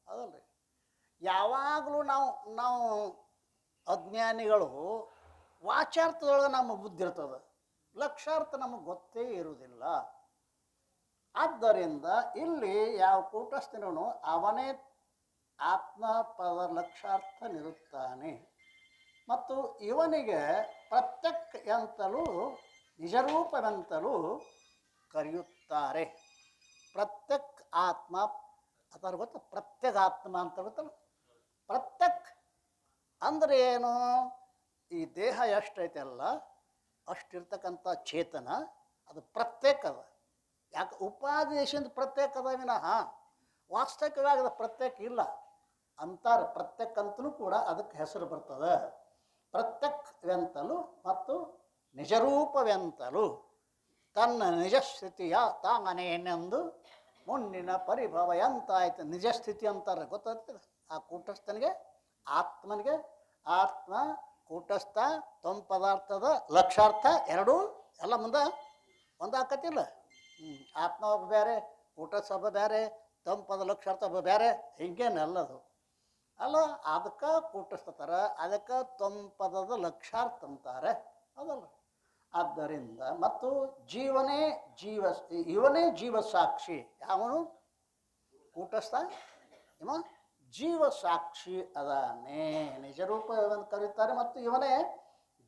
ಅದಲ್ರಿ. ಯಾವಾಗಲೂ ನಾವು ಅಜ್ಞಾನಿಗಳು ವಾಚ್ಯಾರ್ಥದೊಳಗೆ ನಮ್ಮ ಬುದ್ಧಿ ಇರ್ತದೆ, ಲಕ್ಷಾರ್ಥ ನಮಗೆ ಗೊತ್ತೇ ಇರುವುದಿಲ್ಲ. ಆದ್ದರಿಂದ ಇಲ್ಲಿ ಯಾವ ಕೂಟಸ್ಥನೂ ಅವನೇ ಆತ್ಮಪದ ಲಕ್ಷಾರ್ಥನಿರುತ್ತಾನೆ. ಮತ್ತು ಇವನಿಗೆ ಪ್ರತ್ಯಕ್ ಎಂತಲೂ ನಿಜರೂಪವೆಂತಲೂ ಕರೆಯುತ್ತಾರೆ. ಪ್ರತ್ಯಕ್ ಆತ್ಮ ಅದರ ಗೊತ್ತ, ಪ್ರತ್ಯಗಾತ್ಮ ಅಂತ ಗೊತ್ತಲ್ಲ. ಪ್ರತ್ಯಕ್ ಅಂದರೆ ಏನು? ಈ ದೇಹ ಎಷ್ಟೈತೆ ಅಲ್ಲ ಅಷ್ಟಿರ್ತಕ್ಕಂಥ ಚೇತನ ಅದು ಪ್ರತ್ಯೇಕ ಅದ. ಯಾಕೆ? ಉಪಾದೇಶದಿಂದ ಪ್ರತ್ಯೇಕ ಅದ ವಿನಃ ವಾಸ್ತವಿಕವಾಗಿ ಅದು ಪ್ರತ್ಯೇಕ ಇಲ್ಲ ಅಂತಾರೆ. ಪ್ರತ್ಯಕ್ ಅಂತಲೂ ಕೂಡ ಅದಕ್ಕೆ ಹೆಸರು ಬರ್ತದೆ. ಪ್ರತ್ಯಕ್ವೆಂತಲೂ ಮತ್ತು ನಿಜರೂಪವೆಂತಲೂ ತನ್ನ ನಿಜ ಸ್ಥಿತಿಯ ತಾನೇನೆಂದು ಮುನ್ನಿನ ಪರಿಭವ ಎಂತಾಯ್ತು. ನಿಜ ಸ್ಥಿತಿ ಅಂತಾರೆ ಗೊತ್ತಾಗ್ತದೆ ಆ ಕೂಟಸ್ಥನಿಗೆ, ಆತ್ಮನಿಗೆ. ಆತ್ಮ ಕೂಟಸ್ಥ ತಮ್ಮ ಪದಾರ್ಥದ ಲಕ್ಷಾರ್ಥ ಎರಡೂ ಎಲ್ಲ ಮುಂದೆ ಒಂದಾಕತಿಲ್ಲ. ಆತ್ಮ ಒಬ್ಬ ಬೇರೆ, ಕೂಟಸ್ಥ ಒಬ್ಬ ಬೇರೆ, ತಮ್ಮ ಪದ ಲಕ್ಷಾರ್ಥ ಒಬ್ಬ ಬೇರೆ, ಹಿಂಗೇನಲ್ಲದು ಅಲ್ಲ. ಅದಕ್ಕೆ ಕೂಟಸ್ಥತರ, ಅದಕ್ಕೆ ತಮ್ಮ ಪದದ ಲಕ್ಷಾರ್ಥ ಅಂತಾರೆ ಅದಲ್ಲ. ಆದ್ದರಿಂದ ಮತ್ತು ಜೀವನೇ ಇವನೇ ಜೀವ ಸಾಕ್ಷಿ. ಯಾವನು? ಕೂಟಸ್ಥ ಇವ ಜೀವ ಸಾಕ್ಷಿ ಅದಾನೆ, ನಿಜರೂಪ ಅಂತ ಕರೀತಾರೆ. ಮತ್ತು ಇವನೇ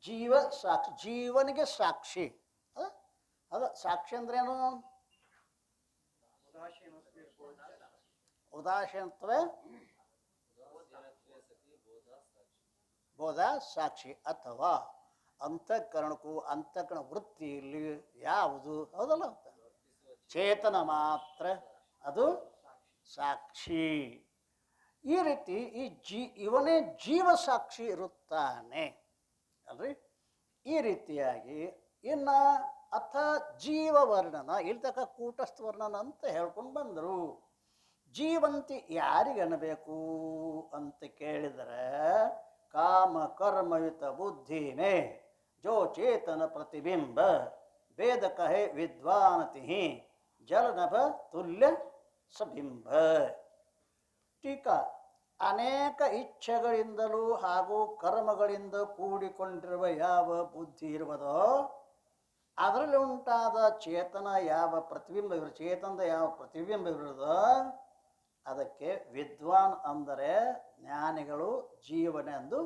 ಜೀವ ಸಾಕ್ಷಿ, ಜೀವನಿಗೆ ಸಾಕ್ಷಿ. ಅದ ಸಾಕ್ಷಿ ಅಂದ್ರೇನು? ಉದಾಸೀನತ್ವೇ ಬೋಧ ಸಾಕ್ಷಿ. ಅಥವಾ ಅಂತಃಕರಣಕ್ಕೂ ಅಂತಃಕರಣ ವೃತ್ತಿಯಲ್ಲಿ ಯಾವುದು ಹೌದಲ್ಲ ಚೇತನ ಮಾತ್ರ ಅದು ಸಾಕ್ಷಿ. ಈ ರೀತಿ ಇವನೇ ಜೀವ ಸಾಕ್ಷಿ ಇರುತ್ತಾನೆ ಅಲ್ರಿ. ಈ ರೀತಿಯಾಗಿ ಇನ್ನು ಅಥ ಜೀವವರ್ಣನ ಇಲ್ತಕ್ಕ ಕೂಟಸ್ಥ ವರ್ಣನ ಅಂತ ಹೇಳ್ಕೊಂಡು ಬಂದರು. ಜೀವಂತಿ ಯಾರಿಗನ್ನಬೇಕು ಅಂತ ಕೇಳಿದರೆ ಕಾಮ ಕರ್ಮಯುತ ಬುದ್ಧಿನೇ ಜೋ ಚೇತನ ಪ್ರತಿಬಿಂಬ ವೇದ ಕಹೆ ವಿದ್ವಾನತಿ ಜಲನಭ ತುಲ್ಯ ಸಬಿಂಬ. ಟೀಕಾ: ಅನೇಕ ಇಚ್ಛೆಗಳಿಂದಲೂ ಹಾಗೂ ಕರ್ಮಗಳಿಂದ ಕೂಡಿಕೊಂಡಿರುವ ಯಾವ ಬುದ್ಧಿ ಇರುವುದೋ ಅದರಲ್ಲಿ ಉಂಟಾದ ಚೇತನ ಯಾವ ಪ್ರತಿಬಿಂಬ ಚೇತನದ ಯಾವ ಪ್ರತಿಬಿಂಬ ಇರುವುದೋ ಅದಕ್ಕೆ ವಿದ್ವಾನ್ ಅಂದರೆ ಜ್ಞಾನಿಗಳು ಜೀವನೆಂದು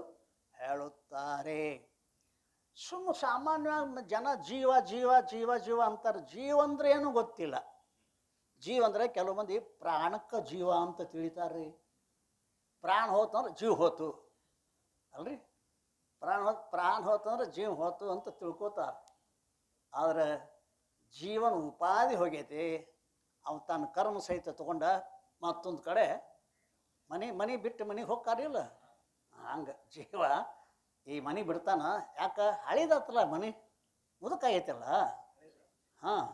ಹೇಳುತ್ತಾರೆ. ಸಾಮಾನ್ಯವಾಗಿ ಜನ ಜೀವ ಜೀವ ಜೀವ ಜೀವ ಅಂತಾರೆ. ಜೀವ ಅಂದರೆ ಏನು ಗೊತ್ತಿಲ್ಲ. ಜೀವ ಅಂದರೆ ಕೆಲವು ಮಂದಿ ಪ್ರಾಣಕ್ಕೆ ಜೀವ ಅಂತ ತಿಳಿತಾರೆ. ಪ್ರಾಣ ಹೋತು ಅಂದ್ರೆ ಜೀವ ಹೋತು ಅಲ್ರಿ. ಪ್ರಾಣ ಹೋತು ಅಂದ್ರೆ ಜೀವ ಹೋತು ಅಂತ ತಿಳ್ಕೋತಾರೆ. ಆದರೆ ಜೀವನ ಉಪಾಧಿ ಹೋಗೈತಿ. ಅವನು ತನ್ನ ಕರ್ಮ ಸಹಿತ ತಗೊಂಡ ಮತ್ತೊಂದು ಕಡೆ ಮನೆ ಬಿಟ್ಟು ಮನೆಗೆ ಹೋಗ್ತಾರಿಲ್ಲ. ಹಂಗೆ ಜೀವ ಈ ಮನೆ ಬಿಡ್ತಾನ. ಯಾಕೆ? ಹಳಿದತ್ತಲ್ಲ ಮನೆ, ಮುದುಕಾಗೈತಲ್ಲ. ಹಾಂ,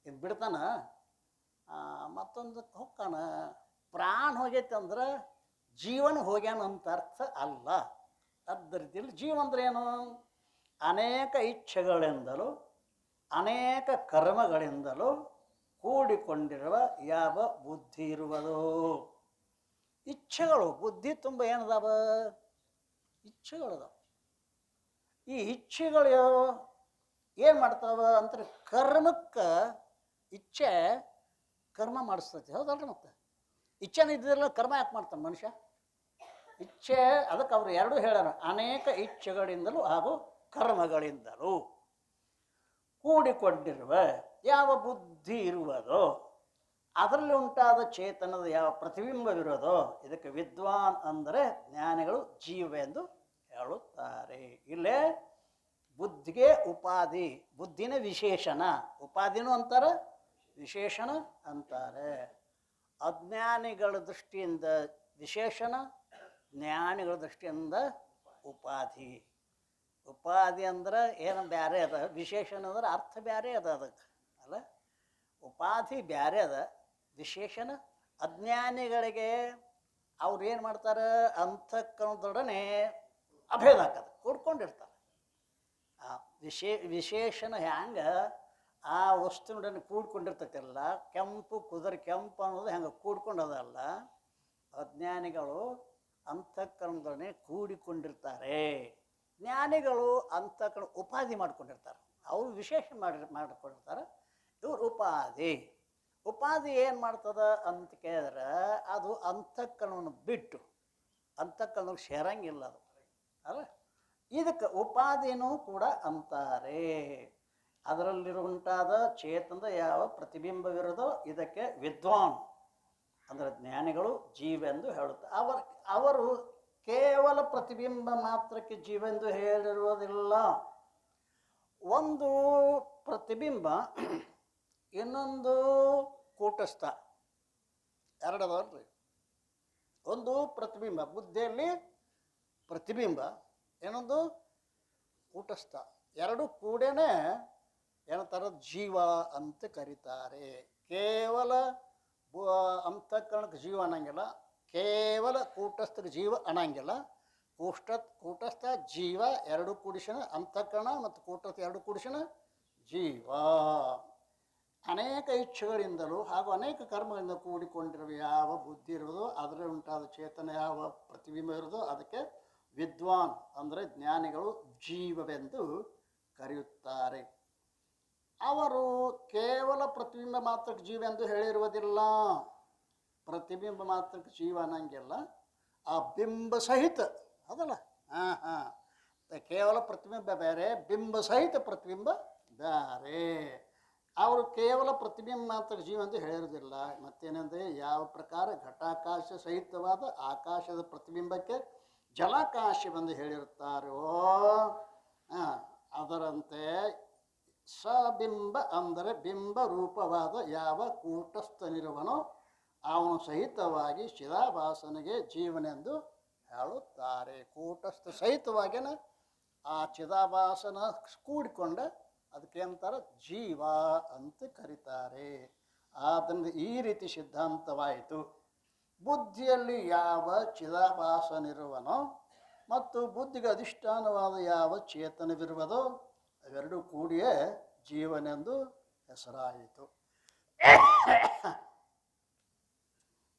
ಇದು ಬಿಡ್ತಾನ, ಮತ್ತೊಂದಕ್ಕೆ ಹೋಗ್ತಾನ. ಪ್ರಾಣ ಹೋಗೈತೆ ಅಂದ್ರೆ ಜೀವನ ಹೋಗ್ಯಾನ ಅಂತ ಅರ್ಥ ಅಲ್ಲ. ಆದ್ದರಿಂದ ಜೀವ ಅಂದ್ರೆ ಏನು? ಅನೇಕ ಇಚ್ಛೆಗಳಿಂದಲೂ ಅನೇಕ ಕರ್ಮಗಳಿಂದಲೂ ಕೂಡಿಕೊಂಡಿರುವ ಯಾವ ಬುದ್ಧಿ ಇರುವುದೋ. ಇಚ್ಛೆಗಳು ಬುದ್ಧಿ ತುಂಬ ಏನದಾವ? ಇಚ್ಛೆಗಳದಾವ. ಈ ಇಚ್ಛೆಗಳು ಏನು ಮಾಡ್ತಾವ ಅಂತಾರೆ? ಕರ್ಮಕ್ಕೆ ಇಚ್ಛೆ ಕರ್ಮ ಮಾಡಿಸ್ತೈತಿ ಹೌದಲ್ರಿ. ಮತ್ತೆ ಇಚ್ಛೆನ ಇದ್ದಿರಲ್ಲ ಕರ್ಮ ಯಾಕೆ ಮಾಡ್ತಾನೆ ಮನುಷ್ಯ? ಇಚ್ಛೆ ಅದಕ್ಕೆ ಅವರು ಎರಡೂ ಹೇಳ್ಯಾರ. ಅನೇಕ ಇಚ್ಛೆಗಳಿಂದಲೂ ಹಾಗೂ ಕರ್ಮಗಳಿಂದಲೂ ಕೂಡಿಕೊಂಡಿರುವ ಯಾವ ಬುದ್ಧಿ ಇರುವುದೋ ಅದರಲ್ಲಿ ಉಂಟಾದ ಚೇತನದ ಯಾವ ಪ್ರತಿಬಿಂಬವಿರೋದೋ ಇದಕ್ಕೆ ವಿದ್ವಾನ್ ಅಂದರೆ ಜ್ಞಾನಿಗಳು ಜೀವೆಂದು ಹೇಳುತ್ತಾರೆ. ಇಲ್ಲೇ ಬುದ್ಧಿಗೆ ಉಪಾಧಿ, ಬುದ್ಧಿನ ವಿಶೇಷಣ, ಉಪಾಧಿನೂ ಅಂತಾರೆ, ವಿಶೇಷಣ ಅಂತಾರೆ. ಅಜ್ಞಾನಿಗಳ ದೃಷ್ಟಿಯಿಂದ ವಿಶೇಷಣ, ಜ್ಞಾನಿಗಳ ದೃಷ್ಟಿಯಿಂದ ಉಪಾಧಿ. ಉಪಾಧಿ ಅಂದ್ರೆ ಏನು ಬೇರೆ ಅದ, ವಿಶೇಷಣ ಅಂದ್ರೆ ಅರ್ಥ ಬೇರೆ ಅದ ಅದಕ್ಕೆ ಅಲ್ಲ. ಉಪಾಧಿ ಬೇರೆ ಅದ, ವಿಶೇಷಣ. ಅಜ್ಞಾನಿಗಳಿಗೆ ಅವ್ರು ಏನು ಮಾಡ್ತಾರೆ? ಅಂತಃಕರಣದೊಡನೆ ಅಭೇದ ಹಾಕದ ಕೂಡ್ಕೊಂಡಿರ್ತಾರೆ. ವಿಶೇಷಣ ಹ್ಯಾಂಗೆ ಆ ವಸ್ತುನೊಡನೆ ಕೂಡ್ಕೊಂಡಿರ್ತೈತಿಲ್ಲ. ಕೆಂಪು ಕುದುರೆ ಕೆಂಪು ಅನ್ನೋದು ಹೆಂಗೆ ಕೂಡ್ಕೊಂಡದಲ್ಲ, ಅಜ್ಞಾನಿಗಳು ಅಂತಃಕರಣದೊಡನೆ ಕೂಡಿಕೊಂಡಿರ್ತಾರೆ. ಜ್ಞಾನಿಗಳು ಅಂತಃಕರಣ ಉಪಾಧಿ ಮಾಡ್ಕೊಂಡಿರ್ತಾರೆ. ಅವರು ವಿಶೇಷ ಮಾಡಿಕೊಂಡಿರ್ತಾರೆ. ಇವ್ರು ಉಪಾಧಿ. ಉಪಾಧಿ ಏನು ಮಾಡ್ತದ ಅಂತ ಕೇಳಿದ್ರೆ ಅದು ಅಂತಃಕರಣವನ್ನು ಬಿಟ್ಟು ಅಂತಃಕರಣಕ್ಕೆ ಸೇರಂಗಿಲ್ಲ ಅದು ಅಲ್ಲ. ಇದಕ್ಕೆ ಉಪಾಧಿನೂ ಕೂಡ ಅಂತಾರೆ. ಅದರಲ್ಲಿರುವಂಟಾದ ಚೇತನದ ಯಾವ ಪ್ರತಿಬಿಂಬವಿರೋದೋ ಇದಕ್ಕೆ ವಿದ್ವಾನ್ ಅಂದರೆ ಜ್ಞಾನಿಗಳು ಜೀವೆಂದು ಹೇಳುತ್ತಾರೆ. ಅವರು ಕೇವಲ ಪ್ರತಿಬಿಂಬ ಮಾತ್ರಕ್ಕೆ ಜೀವೆಂದು ಹೇಳಿರುವುದಿಲ್ಲ. ಒಂದು ಪ್ರತಿಬಿಂಬ, ಇನ್ನೊಂದು ಕೂಟಸ್ಥ, ಎರಡದಲ್ರಿ. ಒಂದು ಪ್ರತಿಬಿಂಬ, ಬುದ್ಧಿಯಲ್ಲಿ ಪ್ರತಿಬಿಂಬ, ಇನ್ನೊಂದು ಕೂಟಸ್ಥ. ಎರಡು ಕೂಡೇನೆ ಏನಂತಾರೆ ಜೀವ ಅಂತ ಕರೀತಾರೆ. ಕೇವಲ ಅಂತಃಕರಣಕ್ಕೆ ಜೀವ ಅನ್ನಂಗಿಲ್ಲ, ಕೇವಲ ಕೂಟಸ್ಥಕ್ಕೆ ಜೀವ ಅನ್ನಂಗಿಲ್ಲ. ಕೂಟಸ್ಥ ಜೀವ ಎರಡು ಕೂಡಿಸಿನ ಅಂತಃಕರಣ ಮತ್ತು ಕೂಟಸ್ಥ ಎರಡು ಕೂಡಿಸಿನ ಜೀವ. ಅನೇಕ ಇಚ್ಛೆಗಳಿಂದಲೂ ಹಾಗೂ ಅನೇಕ ಕರ್ಮಗಳಿಂದ ಕೂಡಿಕೊಂಡಿರುವ ಯಾವ ಬುದ್ಧಿ ಇರುವುದೋ ಅದರಲ್ಲಿ ಉಂಟಾದ ಚೇತನ ಯಾವ ಪ್ರತಿಬಿಂಬ ಇರುವುದೋ ಅದಕ್ಕೆ ವಿದ್ವಾನ್ ಅಂದರೆ ಜ್ಞಾನಿಗಳು ಜೀವವೆಂದು ಕರೆಯುತ್ತಾರೆ. ಅವರು ಕೇವಲ ಪ್ರತಿಬಿಂಬ ಮಾತ್ರಕ್ಕೆ ಜೀವ ಎಂದು ಹೇಳಿರುವುದಿಲ್ಲ. ಪ್ರತಿಬಿಂಬ ಮಾತ್ರಕ್ಕೆ ಜೀವ ಅನ್ನಂಗಿಲ್ಲ, ಆ ಬಿಂಬ ಸಹಿತ ಅದಲ್ಲ. ಕೇವಲ ಪ್ರತಿಬಿಂಬ ಬೇರೆ, ಬಿಂಬ ಸಹಿತ ಪ್ರತಿಬಿಂಬ ಬೇರೆ. ಅವರು ಕೇವಲ ಪ್ರತಿಬಿಂಬ ಮಾತ್ರ ಜೀವ ಅಂತ ಹೇಳಿರೋದಿಲ್ಲ. ಮತ್ತೇನೆಂದರೆ ಯಾವ ಪ್ರಕಾರ ಘಟಾಕಾಶ ಸಹಿತವಾದ ಆಕಾಶದ ಪ್ರತಿಬಿಂಬಕ್ಕೆ ಜಲಾಕಾಶವೆಂದು ಹೇಳಿರುತ್ತಾರೋ ಅದರಂತೆ ಸಬಿಂಬ ಅಂದರೆ ಬಿಂಬ ರೂಪವಾದ ಯಾವ ಕೂಟಸ್ಥನಿರುವನೋ ಅವನು ಸಹಿತವಾಗಿ ಚಿದಾಭಾಸನಿಗೆ ಜೀವನೆಂದು ಹೇಳುತ್ತಾರೆ. ಕೂಟಸ್ಥ ಸಹಿತವಾಗಿನ ಆ ಚಿದಾಭಾಸನ ಕೂಡಿಕೊಂಡ ಅದಕ್ಕೆ ಅಂತಾರೆ ಜೀವ ಅಂತ ಕರೀತಾರೆ. ಆದ್ದರಿಂದ ಈ ರೀತಿ ಸಿದ್ಧಾಂತವಾಯಿತು. ಬುದ್ಧಿಯಲ್ಲಿ ಯಾವ ಚಿದಾಭಾಸನಿರುವನೋ ಮತ್ತು ಬುದ್ಧಿಗೆ ಅಧಿಷ್ಠಾನವಾದ ಯಾವ ಚೇತನವಿರುವುದೋ ಅವೆರಡೂ ಕೂಡಿಯೇ ಜೀವನೆಂದು ಹೆಸರಾಯಿತು.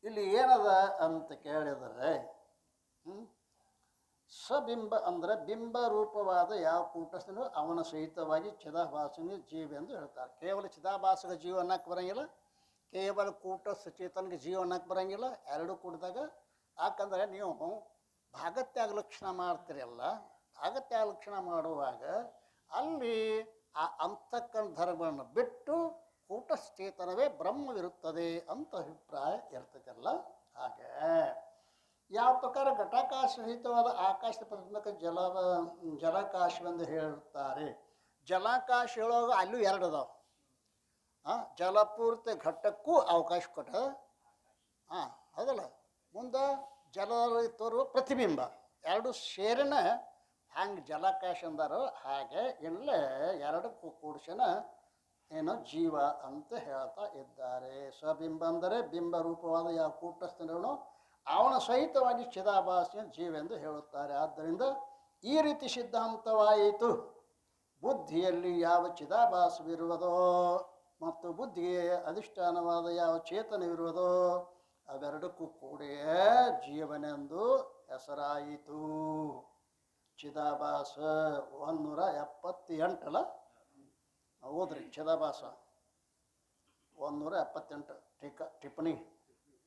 ಇಲ್ಲಿ ಏನದ ಅಂತ ಕೇಳಿದರೆ ಸಬಿಂಬ ಅಂದರೆ ಬಿಂಬ ರೂಪವಾದ ಯಾವ ಕೂಟಸ್ಥನೋ ಅವನ ಸಹಿತವಾಗಿ ಚಿದಾಭಾಸನಿಗೆ ಜೀವ ಎಂದು ಹೇಳ್ತಾರೆ. ಕೇವಲ ಚಿದಾಭಾಸಕ ಜೀವ ಅನ್ನಕ್ಕೆ ಬರೋಂಗಿಲ್ಲ, ಕೇವಲ ಕೂಟಸ್ಥ ಚೇತನಿಗೆ ಜೀವ ಅನ್ನಕ್ಕೆ ಬರೋಂಗಿಲ್ಲ. ಎರಡೂ ಕೂಡಿದಾಗ, ಯಾಕಂದರೆ ನೀವು ಭಾಗತ್ಯಾಗ ಲಕ್ಷಣ ಮಾಡ್ತೀರಲ್ಲ, ಭಾಗತ್ಯಾಗ ಲಕ್ಷಣ ಮಾಡುವಾಗ ಅಲ್ಲಿ ಆ ಅಂತಃಕರಣ ಧರ್ಮಗಳನ್ನು ಬಿಟ್ಟು ಕೂಟಸ್ಥೇತನವೇ ಬ್ರಹ್ಮವಿರುತ್ತದೆ ಅಂತ ಅಭಿಪ್ರಾಯ ಇರ್ತದಲ್ಲ. ಹಾಗೆ ಯಾವ ಪ್ರಕಾರ ಘಟಾಕಾಶ ಸಹಿತವಾದ ಆಕಾಶದ ಪ್ರತಿಬಿಂಬಕ್ಕೆ ಜಲಾಕಾಶವೆಂದು ಹೇಳುತ್ತಾರೆ. ಜಲಾಕಾಶ ಹೇಳುವಾಗ ಅಲ್ಲೂ ಎರಡು ಅದಾವೆ. ಜಲಪೂರ್ತಿ ಘಟ್ಟಕ್ಕೂ ಅವಕಾಶ ಕೊಟ್ಟ ಅದಲ್ಲ. ಮುಂದೆ ಜಲದಲ್ಲಿ ತೋರುವ ಪ್ರತಿಬಿಂಬ ಎರಡು ಸೇರಿನ ಹಂಗೆ ಜಲಾಕಾಶ ಅಂದಾರೋ ಹಾಗೆ ಇಲ್ಲೇ ಎರಡಕ್ಕೂ ಕೂಡಿಸಿನ ಏನೋ ಜೀವ ಅಂತ ಹೇಳ್ತಾ ಇದ್ದಾರೆ. ಸಬಿಂಬ ಅಂದರೆ ಬಿಂಬ ರೂಪವಾದ ಯಾವ ಕೂಟಸ್ಥನೋ ಅವನ ಸಹಿತವಾಗಿ ಚಿದಾಭಾಸನ ಜೀವ ಎಂದು ಹೇಳುತ್ತಾರೆ. ಆದ್ದರಿಂದ ಈ ರೀತಿ ಸಿದ್ಧಾಂತವಾಯಿತು. ಬುದ್ಧಿಯಲ್ಲಿ ಯಾವ ಚಿದಾಭಾಸವಿರುವುದೋ ಮತ್ತು ಬುದ್ಧಿಗೆ ಅಧಿಷ್ಠಾನವಾದ ಯಾವ ಚೇತನವಿರುವುದೋ ಅವೆರಡಕ್ಕೂ ಕೂಡಿಯೇ ಜೀವನೆಂದು ಹೆಸರಾಯಿತು. ಚಿದಾಭಾಸ 178 ಓದ್ರಿ. ಚಿದಾಭಾಸ 178 ಟಿಪ್ಪಣಿ.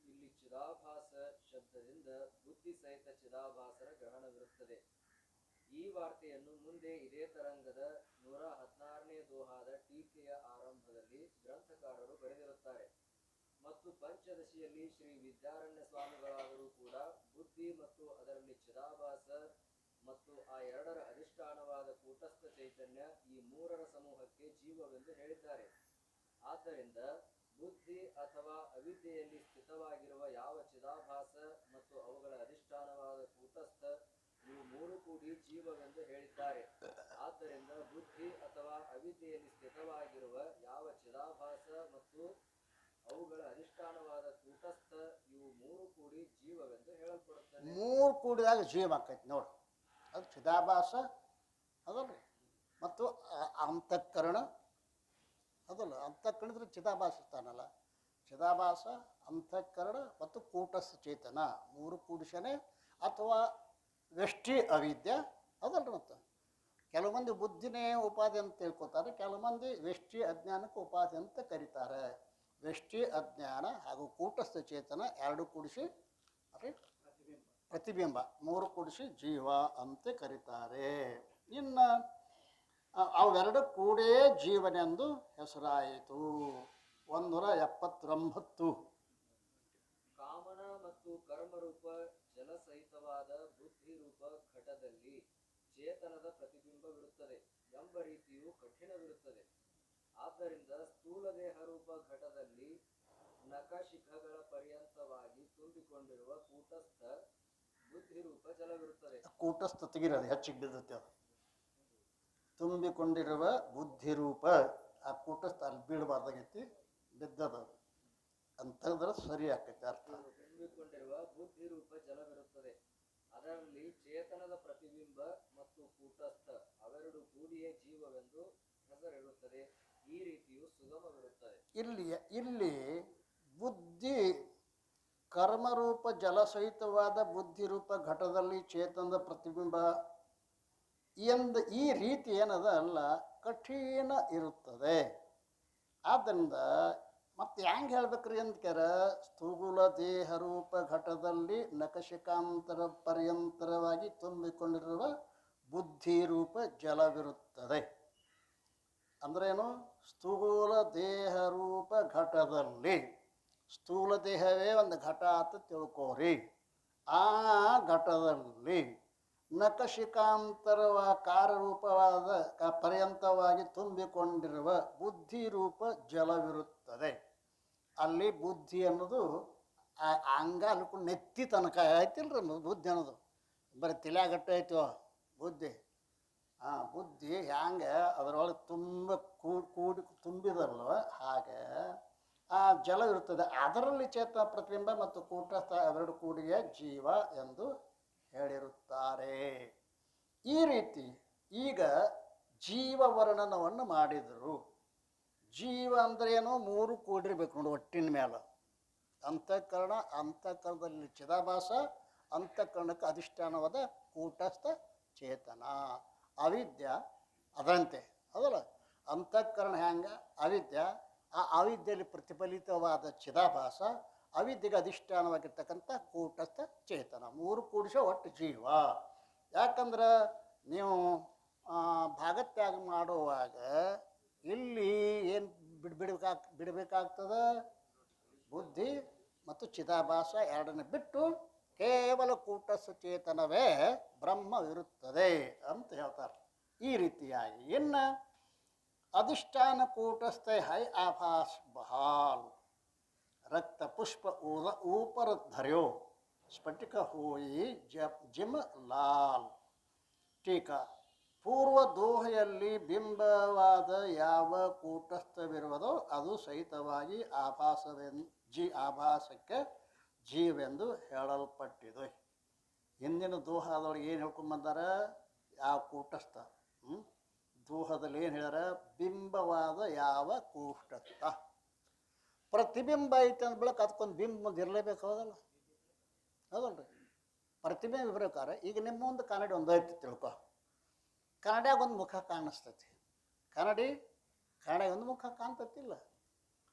ಇಲ್ಲಿ ಚಿದಾಭಾಸ ಶಬ್ದದಿಂದ ಬುದ್ಧಿ ಸಹಿತ ಚಿದಾಭಾಸರ ಗ್ರಹಣವಿರುತ್ತದೆ. ಈ ವಾರ್ತೆಯನ್ನು ಮುಂದೆ ಇದೇ ತರಂಗದ 116ನೇ ದೋಹಾದ ಟೀಕೆಯ ಆರಂಭದಲ್ಲಿ ಗ್ರಂಥಕಾರರು ಬರೆದಿರುತ್ತಾರೆ. ಮತ್ತು ಪಂಚದಶಿಯಲ್ಲಿ ಶ್ರೀ ವಿದ್ಯಾರಣ್ಯ ಸ್ವಾಮಿಗಳಾದರೂ ಕೂಡ ಬುದ್ಧಿ ಮತ್ತು ಅದರಲ್ಲಿ ಚಿದಾಭಾಸ ಮತ್ತು ಆ ಎರಡರ ಅಧಿಷ್ಠಾನವಾದ ಕೂಟಸ್ಥ ಚೈತನ್ಯ ಈ ಮೂರರ ಸಮೂಹಕ್ಕೆ ಜೀವವೆಂದು ಹೇಳಿದ್ದಾರೆ. ಆದ್ದರಿಂದ ಬುದ್ಧಿ ಅಥವಾ ಅವಿದ್ಯೆಯಲ್ಲಿ ಸ್ಥಿತವಾಗಿರುವ ಯಾವ ಚಿದಾಭಾಸ ಮತ್ತು ಅವುಗಳ ಅಧಿಷ್ಠಾನವಾದ ಕೂಟಸ್ಥ ಇವು ಮೂರು ಕೂಡಿ ಜೀವವೆಂದು ಹೇಳಿದ್ದಾರೆ. ಆದ್ದರಿಂದ ಬುದ್ಧಿ ಅಥವಾ ಅವಿದ್ಯೆಯಲ್ಲಿ ಸ್ಥಿತವಾಗಿರುವ ಯಾವ ಚಿದಾಭಾಸ ಮತ್ತು ಅವುಗಳ ಅಧಿಷ್ಠಾನವಾದ ಕೂಟಸ್ಥ ಇವು ಮೂರು ಕೂಡಿ ಜೀವವೆಂದು ಹೇಳಲ್ಪಡುತ್ತದೆ. ಮೂರು ಕೂಡಿದಾಗ ಜೀವ ಆಕೈತಿ ನೋಡಿ. ಅದು ಚಿದಾಭಾಸ ಅದಲ್ರಿ, ಮತ್ತು ಅಂತಃಕರಣ ಅದಲ್ಲ. ಅಂತಃಕರಣದ್ರೆ ಚಿದಾಭಾಸ ಇರ್ತಾನಲ್ಲ, ಚಿದಾಭಾಸ, ಅಂತಃಕರಣ ಮತ್ತು ಕೂಟಸ್ಥ ಚೇತನ ಮೂರು ಕೂಡಿಸನೆ ಅಥವಾ ವ್ಯಷ್ಟಿ ಅವಿದ್ಯೆ ಅದಲ್ರಿ. ಮತ್ತು ಕೆಲವು ಮಂದಿ ಬುದ್ಧಿನೇ ಉಪಾಧಿ ಅಂತ ತಿಳ್ಕೊತಾರೆ, ಕೆಲವು ಮಂದಿ ವ್ಯಷ್ಟಿ ಅಜ್ಞಾನಕ್ಕೆ ಉಪಾಧಿ ಅಂತ ಕರೀತಾರೆ. ವ್ಯಷ್ಟಿ ಅಜ್ಞಾನ ಹಾಗೂ ಕೂಟಸ್ಥ ಚೇತನ ಎರಡು ಕೂಡಿಸಿ ಪ್ರತಿಬಿಂಬ ಮೂರು ಕೂಡಿಸಿ ಜೀವ ಅಂತ ಕರೀತಾರೆ. ಇನ್ನು ಅವೆರಡು ಕೂಡೇ ಜೀವನೆಂದು ಹೆಸರಾಯಿತು. 179 ಕಾಮನ ಮತ್ತು ಕರ್ಮರೂಪ ಜಲಸಹಿತವಾದ ಬುದ್ಧಿರೂಪ ಘಟದಲ್ಲಿ ಚೇತನದ ಪ್ರತಿಬಿಂಬವಿರುತ್ತದೆ ಎಂಬ ರೀತಿಯು ಕಠಿಣವಿರುತ್ತದೆ. ಆದ್ದರಿಂದ ಸ್ಥೂಲ ದೇಹರೂಪ ಘಟದಲ್ಲಿ ನಖಶಿಖಗಳ ಪರ್ಯಂತವಾಗಿ ತುಂಬಿಕೊಂಡಿರುವ ಕೂಟಸ್ಥ ಬುದ್ಧಿರೂಪ ಜಲವಿರುತ್ತದೆ. ಕೂಟಸ್ಥ ತೆಗಿರೋದು ಹೆಚ್ಚಿಗೆ ಬಿದ್ದತ್ತೆ. ಅದು ತುಂಬಿಕೊಂಡಿರುವ ಬುದ್ಧಿರೂಪ ಆ ಕೂಟಸ್ಥ ಅಲ್ಲಿ ಬೀಳಬಾರ್ದಾಗೈತಿ, ಬಿದ್ದದ ಅಂತಂದ್ರೆ ಸರಿ ಆಕೈತಿ ಅರ್ಥ. ತುಂಬಿಕೊಂಡಿರುವ ಬುದ್ಧಿ ರೂಪ ಜಲವಿರುತ್ತದೆ, ಅದರಲ್ಲಿ ಚೇತನದ ಪ್ರತಿಬಿಂಬ ಮತ್ತು ಕೂಟಸ್ಥ ಅವೆರಡು ಕೂಡಿಯೇ ಜೀವವೆಂದು ಹೆಸರಿರುತ್ತದೆ. ಈ ರೀತಿಯು ಸುಗಮವಿರುತ್ತದೆ. ಇಲ್ಲಿ ಬುದ್ಧಿ ಕರ್ಮರೂಪ ಜಲಸಹಿತವಾದ ಬುದ್ಧಿರೂಪ ಘಟದಲ್ಲಿ ಚೇತನದ ಪ್ರತಿಬಿಂಬ ಈ ರೀತಿ ಏನದ ಅಲ್ಲ ಕಠಿಣ ಇರುತ್ತದೆ. ಆದ್ದರಿಂದ ಮತ್ತೆ ಹೆಂಗೆ ಹೇಳ್ಬೇಕ್ರಿ ಅಂದ್ಕ್ಯಾರ, ಸ್ಥೂಲ ದೇಹರೂಪ ಘಟದಲ್ಲಿ ನಖಶಿಕಾಂತರ ಪರ್ಯಂತರವಾಗಿ ತುಂಬಿಕೊಂಡಿರುವ ಬುದ್ಧಿರೂಪ ಜಲವಿರುತ್ತದೆ. ಅಂದ್ರೇನು? ಸ್ಥೂಲ ದೇಹರೂಪ ಘಟದಲ್ಲಿ, ಸ್ಥೂಲ ದೇಹವೇ ಒಂದು ಘಟ ಅಂತ ತಿಳ್ಕೋರಿ. ಆ ಘಟದಲ್ಲಿ ನಖಶಿಕಾಂತರವ ಕಾರ್ಯರೂಪವಾದ ಪರ್ಯಂತವಾಗಿ ತುಂಬಿಕೊಂಡಿರುವ ಬುದ್ಧಿರೂಪ ಜಲವಿರುತ್ತದೆ. ಅಲ್ಲಿ ಬುದ್ಧಿ ಅನ್ನೋದು ಹಂಗ ಅನ್ಕೊಂಡು ನೆತ್ತಿ ತನಕ ಆಯ್ತಿಲ್ರಿ ಬುದ್ಧಿ ಅನ್ನೋದು, ಬರೀ ತಲೆಯಾಗಟ್ಟೆ ಐತೋ ಬುದ್ಧಿ. ಬುದ್ಧಿ ಹ್ಯಾಂಗೆ ಅದರೊಳಗೆ ತುಂಬ ಕೂಡಿ ತುಂಬಿದಲ್ವ ಹಾಗೆ ಆ ಜಲ ಇರುತ್ತದೆ. ಅದರಲ್ಲಿ ಚೇತನ ಪ್ರತಿಬಿಂಬ ಮತ್ತು ಕೂಟಸ್ಥ ಅವೆರಡು ಕೂಡಿಗೆ ಜೀವ ಎಂದು ಹೇಳಿರುತ್ತಾರೆ. ಈ ರೀತಿ ಈಗ ಜೀವ ವರ್ಣನವನ್ನು ಮಾಡಿದರು. ಜೀವ ಅಂದ್ರೇನು? ಮೂರು ಕೂಡಿರ್ಬೇಕು ನೋಡಿ ಒಟ್ಟಿನ ಮೇಲೆ. ಅಂತಃಕರಣ, ಅಂತಃಕರಣದಲ್ಲಿ ಚಿದಾಭಾಸ, ಅಂತಃಕರಣಕ್ಕೆ ಅಧಿಷ್ಠಾನವಾದ ಕೂಟಸ್ಥ ಚೇತನ. ಅವಿದ್ಯ ಅದರಂತೆ ಅದಲ್ಲ, ಅಂತಃಕರಣ ಹ್ಯಾಂಗ ಅವಿದ್ಯ, ಆ ಅವಿದ್ಯೆಯಲ್ಲಿ ಪ್ರತಿಫಲಿತವಾದ ಚಿದಾಭಾಸ, ಅವಿದ್ಯೆಗೆ ಅಧಿಷ್ಠಾನವಾಗಿರ್ತಕ್ಕಂಥ ಕೂಟಸ್ಥ ಚೇತನ, ಮೂರು ಕೂಡಿಸೋ ಒಟ್ಟು ಜೀವ. ಯಾಕಂದ್ರೆ ನೀವು ಭಾಗತ್ಯಾಗ ಮಾಡುವಾಗ ಇಲ್ಲಿ ಏನು ಬಿಡಬೇಕಾಗ್ತದೆ? ಬುದ್ಧಿ ಮತ್ತು ಚಿದಾಭಾಸ ಎರಡನ್ನ ಬಿಟ್ಟು ಕೇವಲ ಕೂಟಸ್ಥ ಚೇತನವೇ ಬ್ರಹ್ಮವಿರುತ್ತದೆ ಅಂತ ಹೇಳ್ತಾರೆ. ಈ ರೀತಿಯಾಗಿ ಇನ್ನು ಅಧಿಷ್ಠಾನ ಕೂಟಸ್ಥ ಹೈ ಆಭಾಸ್ ಬಹಾಲ್ ರಕ್ತ ಪುಷ್ಪ ऊपर धर्यो स्फटिक होई जिम लाल. ಟೀಕಾ ಪೂರ್ವ ದೋಹೆಯಲ್ಲಿ ಬಿಂಬವಾದ ಯಾವ ಕೂಟಸ್ಥವಿರುವುದೋ ಅದು ಸಹಿತವಾಗಿ ಆಭಾಸಕ್ಕೆ ಜೀವೆಂದು ಹೇಳಲ್ಪಟ್ಟಿದೆ. ಹಿಂದಿನ ದೋಹದೊಳಗೆ ಏನು ಹೇಳ್ಕೊಂಬಂದಾರ? ಯಾವ ಕೂಟಸ್ಥ ದೋಹದಲ್ಲಿ ಏನು ಹೇಳ್ಯಾರ? ಬಿಂಬವಾದ ಯಾವ ಕೂಟಸ್ಥ. ಪ್ರತಿಬಿಂಬ ಐತೆ ಅಂದ ಬೆಳಕ್ಕೆ ಅದಕ್ಕೊಂದು ಬಿಂಬ ಮುಂದೆ ಇರಲೇಬೇಕು, ಹೌದಲ್ಲ? ಹೌದಲ್ರಿ? ಪ್ರತಿಬಿಂಬ ಇರ್ಬೇಕಾರೆ ಈಗ ನಿಮ್ಮ ಮುಂದೆ ಕನ್ನಡಿ ಒಂದು ಐತಿ ತಿಳ್ಕೊ, ಕನ್ನಡಿಯಾಗ ಒಂದು ಮುಖ ಕಾಣಿಸ್ತೈತಿ, ಕನ್ನಡಿಯಾಗ ಒಂದು ಮುಖ ಕಾಣ್ತೈತಿಲ್ಲ?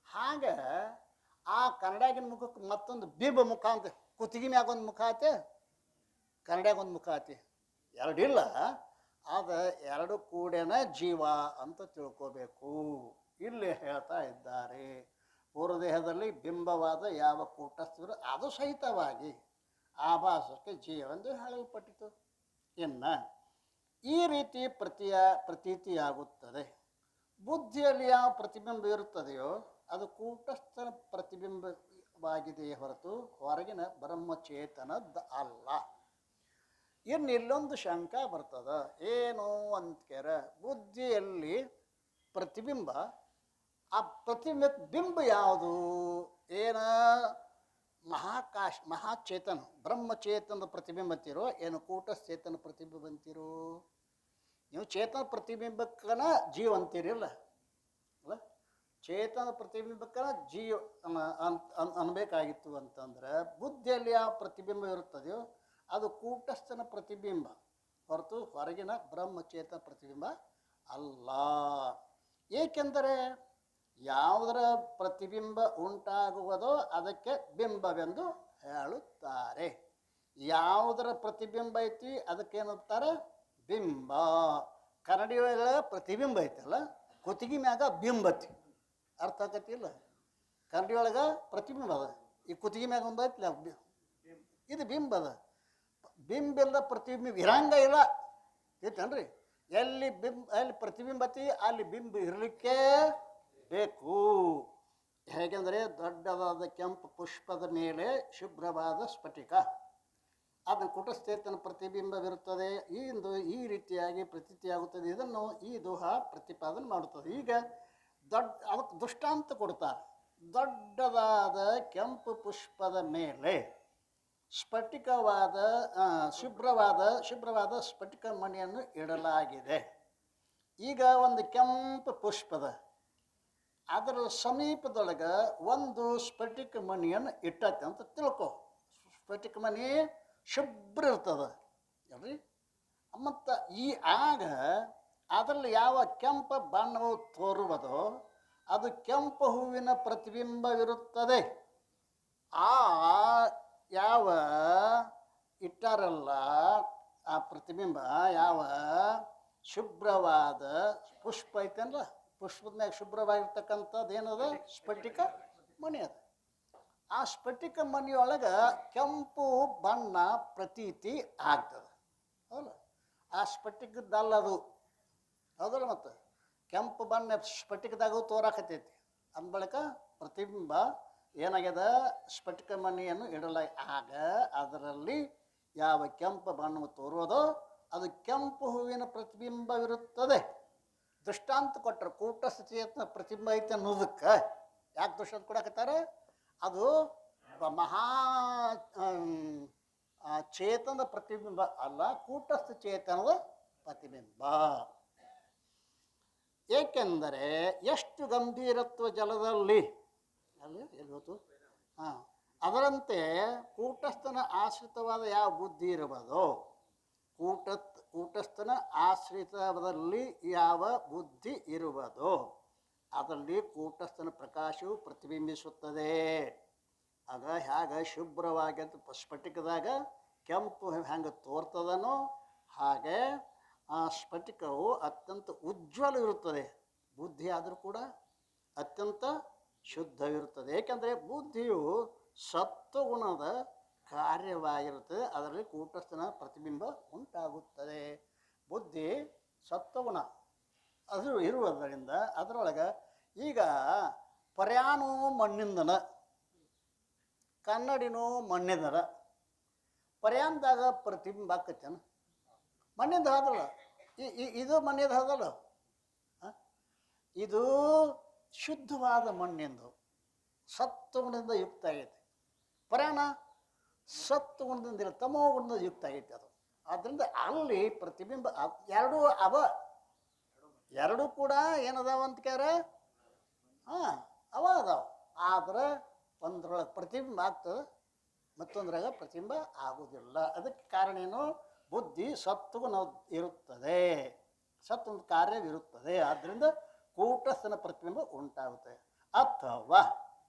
ಹಾಗೆ ಆ ಕನ್ನಡಿಯಾಗಿನ ಮುಖಕ್ಕೆ ಮತ್ತೊಂದು ಬಿಂಬ ಮುಖ ಅಂತ, ಕುತ್ತಿಗೆ ಮ್ಯಾಗ ಒಂದು ಮುಖ ಐತೆ, ಕನ್ನಡಿಯಾಗ ಒಂದು ಮುಖ ಐತಿ, ಎರಡಿಲ್ಲ. ಅದು ಎರಡು ಕೂಡೇನ ಜೀವ ಅಂತ ತಿಳ್ಕೋಬೇಕು. ಇಲ್ಲಿ ಹೇಳ್ತಾ ಇದ್ದಾರೆ, ಪೂರ್ವದೇಹದಲ್ಲಿ ಬಿಂಬವಾದ ಯಾವ ಕೂಟಸ್ಥರು ಅದು ಸಹಿತವಾಗಿ ಆಭಾಸಕ್ಕೆ ಜೀವೆಂದು ಹೇಳಲ್ಪಟ್ಟಿತು. ಇನ್ನು ಈ ರೀತಿ ಪ್ರತೀತಿಯಾಗುತ್ತದೆ. ಬುದ್ಧಿಯಲ್ಲಿ ಯಾವ ಪ್ರತಿಬಿಂಬ ಇರುತ್ತದೆಯೋ ಅದು ಕೂಟಸ್ಥನ ಪ್ರತಿಬಿಂಬವಾಗಿದೆಯೇ ಹೊರತು ಹೊರಗಿನ ಬ್ರಹ್ಮಚೇತನದ ಅಲ್ಲ. ಇನ್ನು ಇಲ್ಲೊಂದು ಶಂಕ ಬರ್ತದ, ಏನು ಅಂತ್ಕೆರ? ಬುದ್ಧಿಯಲ್ಲಿ ಪ್ರತಿಬಿಂಬ, ಆ ಬಿಂಬ ಯಾವುದು? ಏನ ಮಹಾಚೇತನ ಬ್ರಹ್ಮಚೇತನದ ಪ್ರತಿಬಿಂಬ ಅಂತೀರೋ ಏನು ಕೂಟಸ್ಥೇತನ ಪ್ರತಿಬಿಂಬ ಅಂತೀರೋ? ನೀವು ಚೇತನ ಪ್ರತಿಬಿಂಬಕ್ಕನ ಜೀವ ಅಂತೀರಿಲ್ಲ ಅಲ್ಲ, ಚೇತನ ಪ್ರತಿಬಿಂಬಕ್ಕನ ಜೀವ ಅನ್ಬೇಕಾಗಿತ್ತು. ಅಂತಂದ್ರೆ ಬುದ್ಧಿಯಲ್ಲಿ ಯಾವ ಪ್ರತಿಬಿಂಬ ಇರುತ್ತದೆಯೋ ಅದು ಕೂಟಸ್ಥನ ಪ್ರತಿಬಿಂಬ ಹೊರತು ಹೊರಗಿನ ಬ್ರಹ್ಮಚೇತನ ಪ್ರತಿಬಿಂಬ ಅಲ್ಲ. ಏಕೆಂದರೆ ಯಾವುದರ ಪ್ರತಿಬಿಂಬ ಉಂಟಾಗುವುದೋ ಅದಕ್ಕೆ ಬಿಂಬವೆಂದು ಹೇಳುತ್ತಾರೆ. ಯಾವುದರ ಪ್ರತಿಬಿಂಬ ಐತಿ ಅದಕ್ಕೇನುತ್ತಾರೆ? ಬಿಂಬ. ಕನ್ನಡಿಯೊಳಗ ಪ್ರತಿಬಿಂಬ ಐತಲ್ಲ, ಕುತ್ತಿಗೆ ಮ್ಯಾಗ ಬಿಂಬ ಐತಿ, ಅರ್ಥ ಆಕತಿ ಇಲ್ಲ? ಕನ್ನಡಿಯೊಳಗೆ ಪ್ರತಿಬಿಂಬ ಅದ, ಈ ಕುತ್ತಿಗೆ ಮ್ಯಾಗ ಒಂದು ಐತಿಲ್ಲ, ಇದು ಬಿಂಬ ಅದ. ಬಿಂಬ ಇಲ್ಲದ ಪ್ರತಿಬಿಂಬ ಇರಂಗ ಇಲ್ಲ, ಐತೇನ್ರಿ? ಎಲ್ಲಿ ಪ್ರತಿಬಿಂಬ ಐತಿ ಅಲ್ಲಿ ಬಿಂಬ ಇರಲಿಕ್ಕೆ ಬೇಕು. ಹೇಗೆಂದರೆ ದೊಡ್ಡದಾದ ಕೆಂಪು ಪುಷ್ಪದ ಮೇಲೆ ಶುಭ್ರವಾದ ಸ್ಫಟಿಕ, ಅದನ್ನು ಕೂಟಸ್ಥೇತನ ಪ್ರತಿಬಿಂಬವಿರುತ್ತದೆ. ಈ ರೀತಿಯಾಗಿ ಪ್ರತೀತಿಯಾಗುತ್ತದೆ. ಇದನ್ನು ಈ ದೋಹ ಪ್ರತಿಪಾದನೆ ಮಾಡುತ್ತದೆ. ಈಗ ಅದಕ್ಕೆ ದೃಷ್ಟಾಂತ ಕೊಡ್ತಾರೆ. ದೊಡ್ಡದಾದ ಕೆಂಪು ಪುಷ್ಪದ ಮೇಲೆ ಸ್ಫಟಿಕವಾದ ಶುಭ್ರವಾದ ಸ್ಫಟಿಕ ಮಣಿಯನ್ನು ಇಡಲಾಗಿದೆ. ಈಗ ಒಂದು ಕೆಂಪು ಪುಷ್ಪದ ಅದರ ಸಮೀಪದೊಳಗೆ ಒಂದು ಸ್ಫಟಿಕ ಮಣಿಯನ್ನು ಇಟ್ಟೈತೆ ಅಂತ ತಿಳ್ಕೊ. ಸ್ಫಟಿಕ ಮಣಿ ಶುಭ್ರ ಇರ್ತದೆ ಅಲ್ರಿ. ಮತ್ತು ಆಗ ಅದರಲ್ಲಿ ಯಾವ ಕೆಂಪು ಬಣ್ಣವು ತೋರುವುದೋ ಅದು ಕೆಂಪು ಹೂವಿನ ಪ್ರತಿಬಿಂಬವಿರುತ್ತದೆ. ಆ ಯಾವ ಇಟ್ಟಾರಲ್ಲ ಆ ಪ್ರತಿಬಿಂಬ, ಯಾವ ಶುಭ್ರವಾದ ಪುಷ್ಪ ಐತೇನಲ್ಲ, ಪುಷ್ಪದ ಮ್ಯಾಗ ಶುಭ್ರವಾಗಿರ್ತಕ್ಕಂಥದ್ದು ಏನದ ಸ್ಫಟಿಕ ಮಣಿ ಅದು. ಆ ಸ್ಫಟಿಕ ಮಣಿಯೊಳಗೆ ಕೆಂಪು ಬಣ್ಣ ಪ್ರತೀತಿ ಆಗ್ತದೆ. ಹೌದಲ್ಲ, ಆ ಸ್ಫಟಿಕದಲ್ಲದು ಹೌದಲ್ಲ. ಮತ್ತು ಕೆಂಪು ಬಣ್ಣ ಸ್ಫಟಿಕದಾಗೂ ತೋರಾಕತೈತಿ. ಅಂದ ಬಳಿಕ ಪ್ರತಿಬಿಂಬ ಏನಾಗ್ಯದ, ಸ್ಫಟಿಕ ಮಣಿಯನ್ನು ಆಗ ಅದರಲ್ಲಿ ಯಾವ ಕೆಂಪು ಬಣ್ಣವು ತೋರುವುದೋ ಅದು ಕೆಂಪು ಹೂವಿನ ಪ್ರತಿಬಿಂಬವಿರುತ್ತದೆ. ದೃಷ್ಟಾಂತ ಕೊಟ್ಟರು, ಕೂಟಸ್ಥ ಚೇತನ ಪ್ರತಿಬಿಂಬ ಐತೆ ಅನ್ನೋದಕ್ಕೆ. ಯಾಕೆ ದೃಷ್ಟಾಂತ ಕೊಡಕತ್ತಾರೆ? ಅದು ಮಹಾ ಚೇತನದ ಪ್ರತಿಬಿಂಬ ಅಲ್ಲ, ಕೂಟಸ್ಥ ಚೇತನದ ಪ್ರತಿಬಿಂಬ. ಏಕೆಂದರೆ ಎಷ್ಟು ಗಂಭೀರತ್ವ ಜಲದಲ್ಲಿ ಎಲ್ಲಿ ಹೋತು ಅದರಂತೆ ಕೂಟಸ್ಥನ ಆಶ್ರಿತವಾದ ಯಾವ ಬುದ್ಧಿ ಇರುವುದೋ, ಕೂಟಸ್ಥನ ಆಶ್ರಿತದಲ್ಲಿ ಯಾವ ಬುದ್ಧಿ ಇರುವುದೋ ಅದರಲ್ಲಿ ಕೂಟಸ್ಥನ ಪ್ರಕಾಶವು ಪ್ರತಿಬಿಂಬಿಸುತ್ತದೆ. ಆಗ ಹೇಗೆ ಶುಭ್ರವಾಗಿ ಸ್ಫಟಿಕದಾಗ ಕೆಂಪು ಹೆಂಗೆ ತೋರ್ತದನೋ ಹಾಗೆ ಆ ಸ್ಫಟಿಕವು ಅತ್ಯಂತ ಉಜ್ವಲವಿರುತ್ತದೆ. ಬುದ್ಧಿ ಆದರೂ ಕೂಡ ಅತ್ಯಂತ ಶುದ್ಧವಿರುತ್ತದೆ. ಏಕೆಂದರೆ ಬುದ್ಧಿಯು ಸತ್ವಗುಣದ ಕಾರ್ಯವಾಗಿರುತ್ತದೆ. ಅದರಲ್ಲಿ ಕೂಟಸ್ಥನ ಪ್ರತಿಬಿಂಬ ಉಂಟಾಗುತ್ತದೆ. ಬುದ್ಧಿ ಸತ್ವಗುಣ ಅದು ಇರುವುದರಿಂದ ಅದರೊಳಗೆ ಈಗ ಪರ್ಯಾನೂ ಮಣ್ಣಿಂದನ, ಕನ್ನಡಿನೂ ಮಣ್ಣಿಂದನ. ಪರ್ಯಾಂದಾಗ ಪ್ರತಿಬಿಂಬ ಆಕತ್ತೇನು? ಮಣ್ಣಿಂದ ಹೌದಲ್ಲ, ಇದು ಮಣ್ಣಿಂದ ಹೌದಲ್ಲ. ಇದು ಶುದ್ಧವಾದ ಮಣ್ಣಿಂದು ಸತ್ವಗುಣದಿಂದ ಯುಕ್ತ ಆಗೈತಿ. ಪರ್ಯಾಣ ಸತ್ವಗುಣದಿಂದ ಇಲ್ಲ, ತಮೋ ಗುಣದಿಂದ ಯುಕ್ತ ಆಗೈತಿ ಅದು. ಆದ್ದರಿಂದ ಅಲ್ಲಿ ಪ್ರತಿಬಿಂಬ ಎರಡೂ ಕೂಡ ಏನದಾವ ಅಂತ ಕ್ಯಾರ ಅವ ಅದಾವ. ಆದ್ರೆ ಒಂದ್ರೊಳಗೆ ಪ್ರತಿಬಿಂಬ ಆಗ್ತದೆ, ಮತ್ತೊಂದ್ರಾಗ ಪ್ರತಿಬಿಂಬ ಆಗುವುದಿಲ್ಲ. ಅದಕ್ಕೆ ಕಾರಣ ಏನು? ಬುದ್ಧಿ ಸತ್ವಗುಣ ಇರುತ್ತದೆ, ಸತ್ವದ ಕಾರ್ಯವಿರುತ್ತದೆ. ಆದ್ದರಿಂದ ಕೂಟಸ್ಥನ ಪ್ರತಿಬಿಂಬ ಉಂಟಾಗುತ್ತೆ. ಅಥವಾ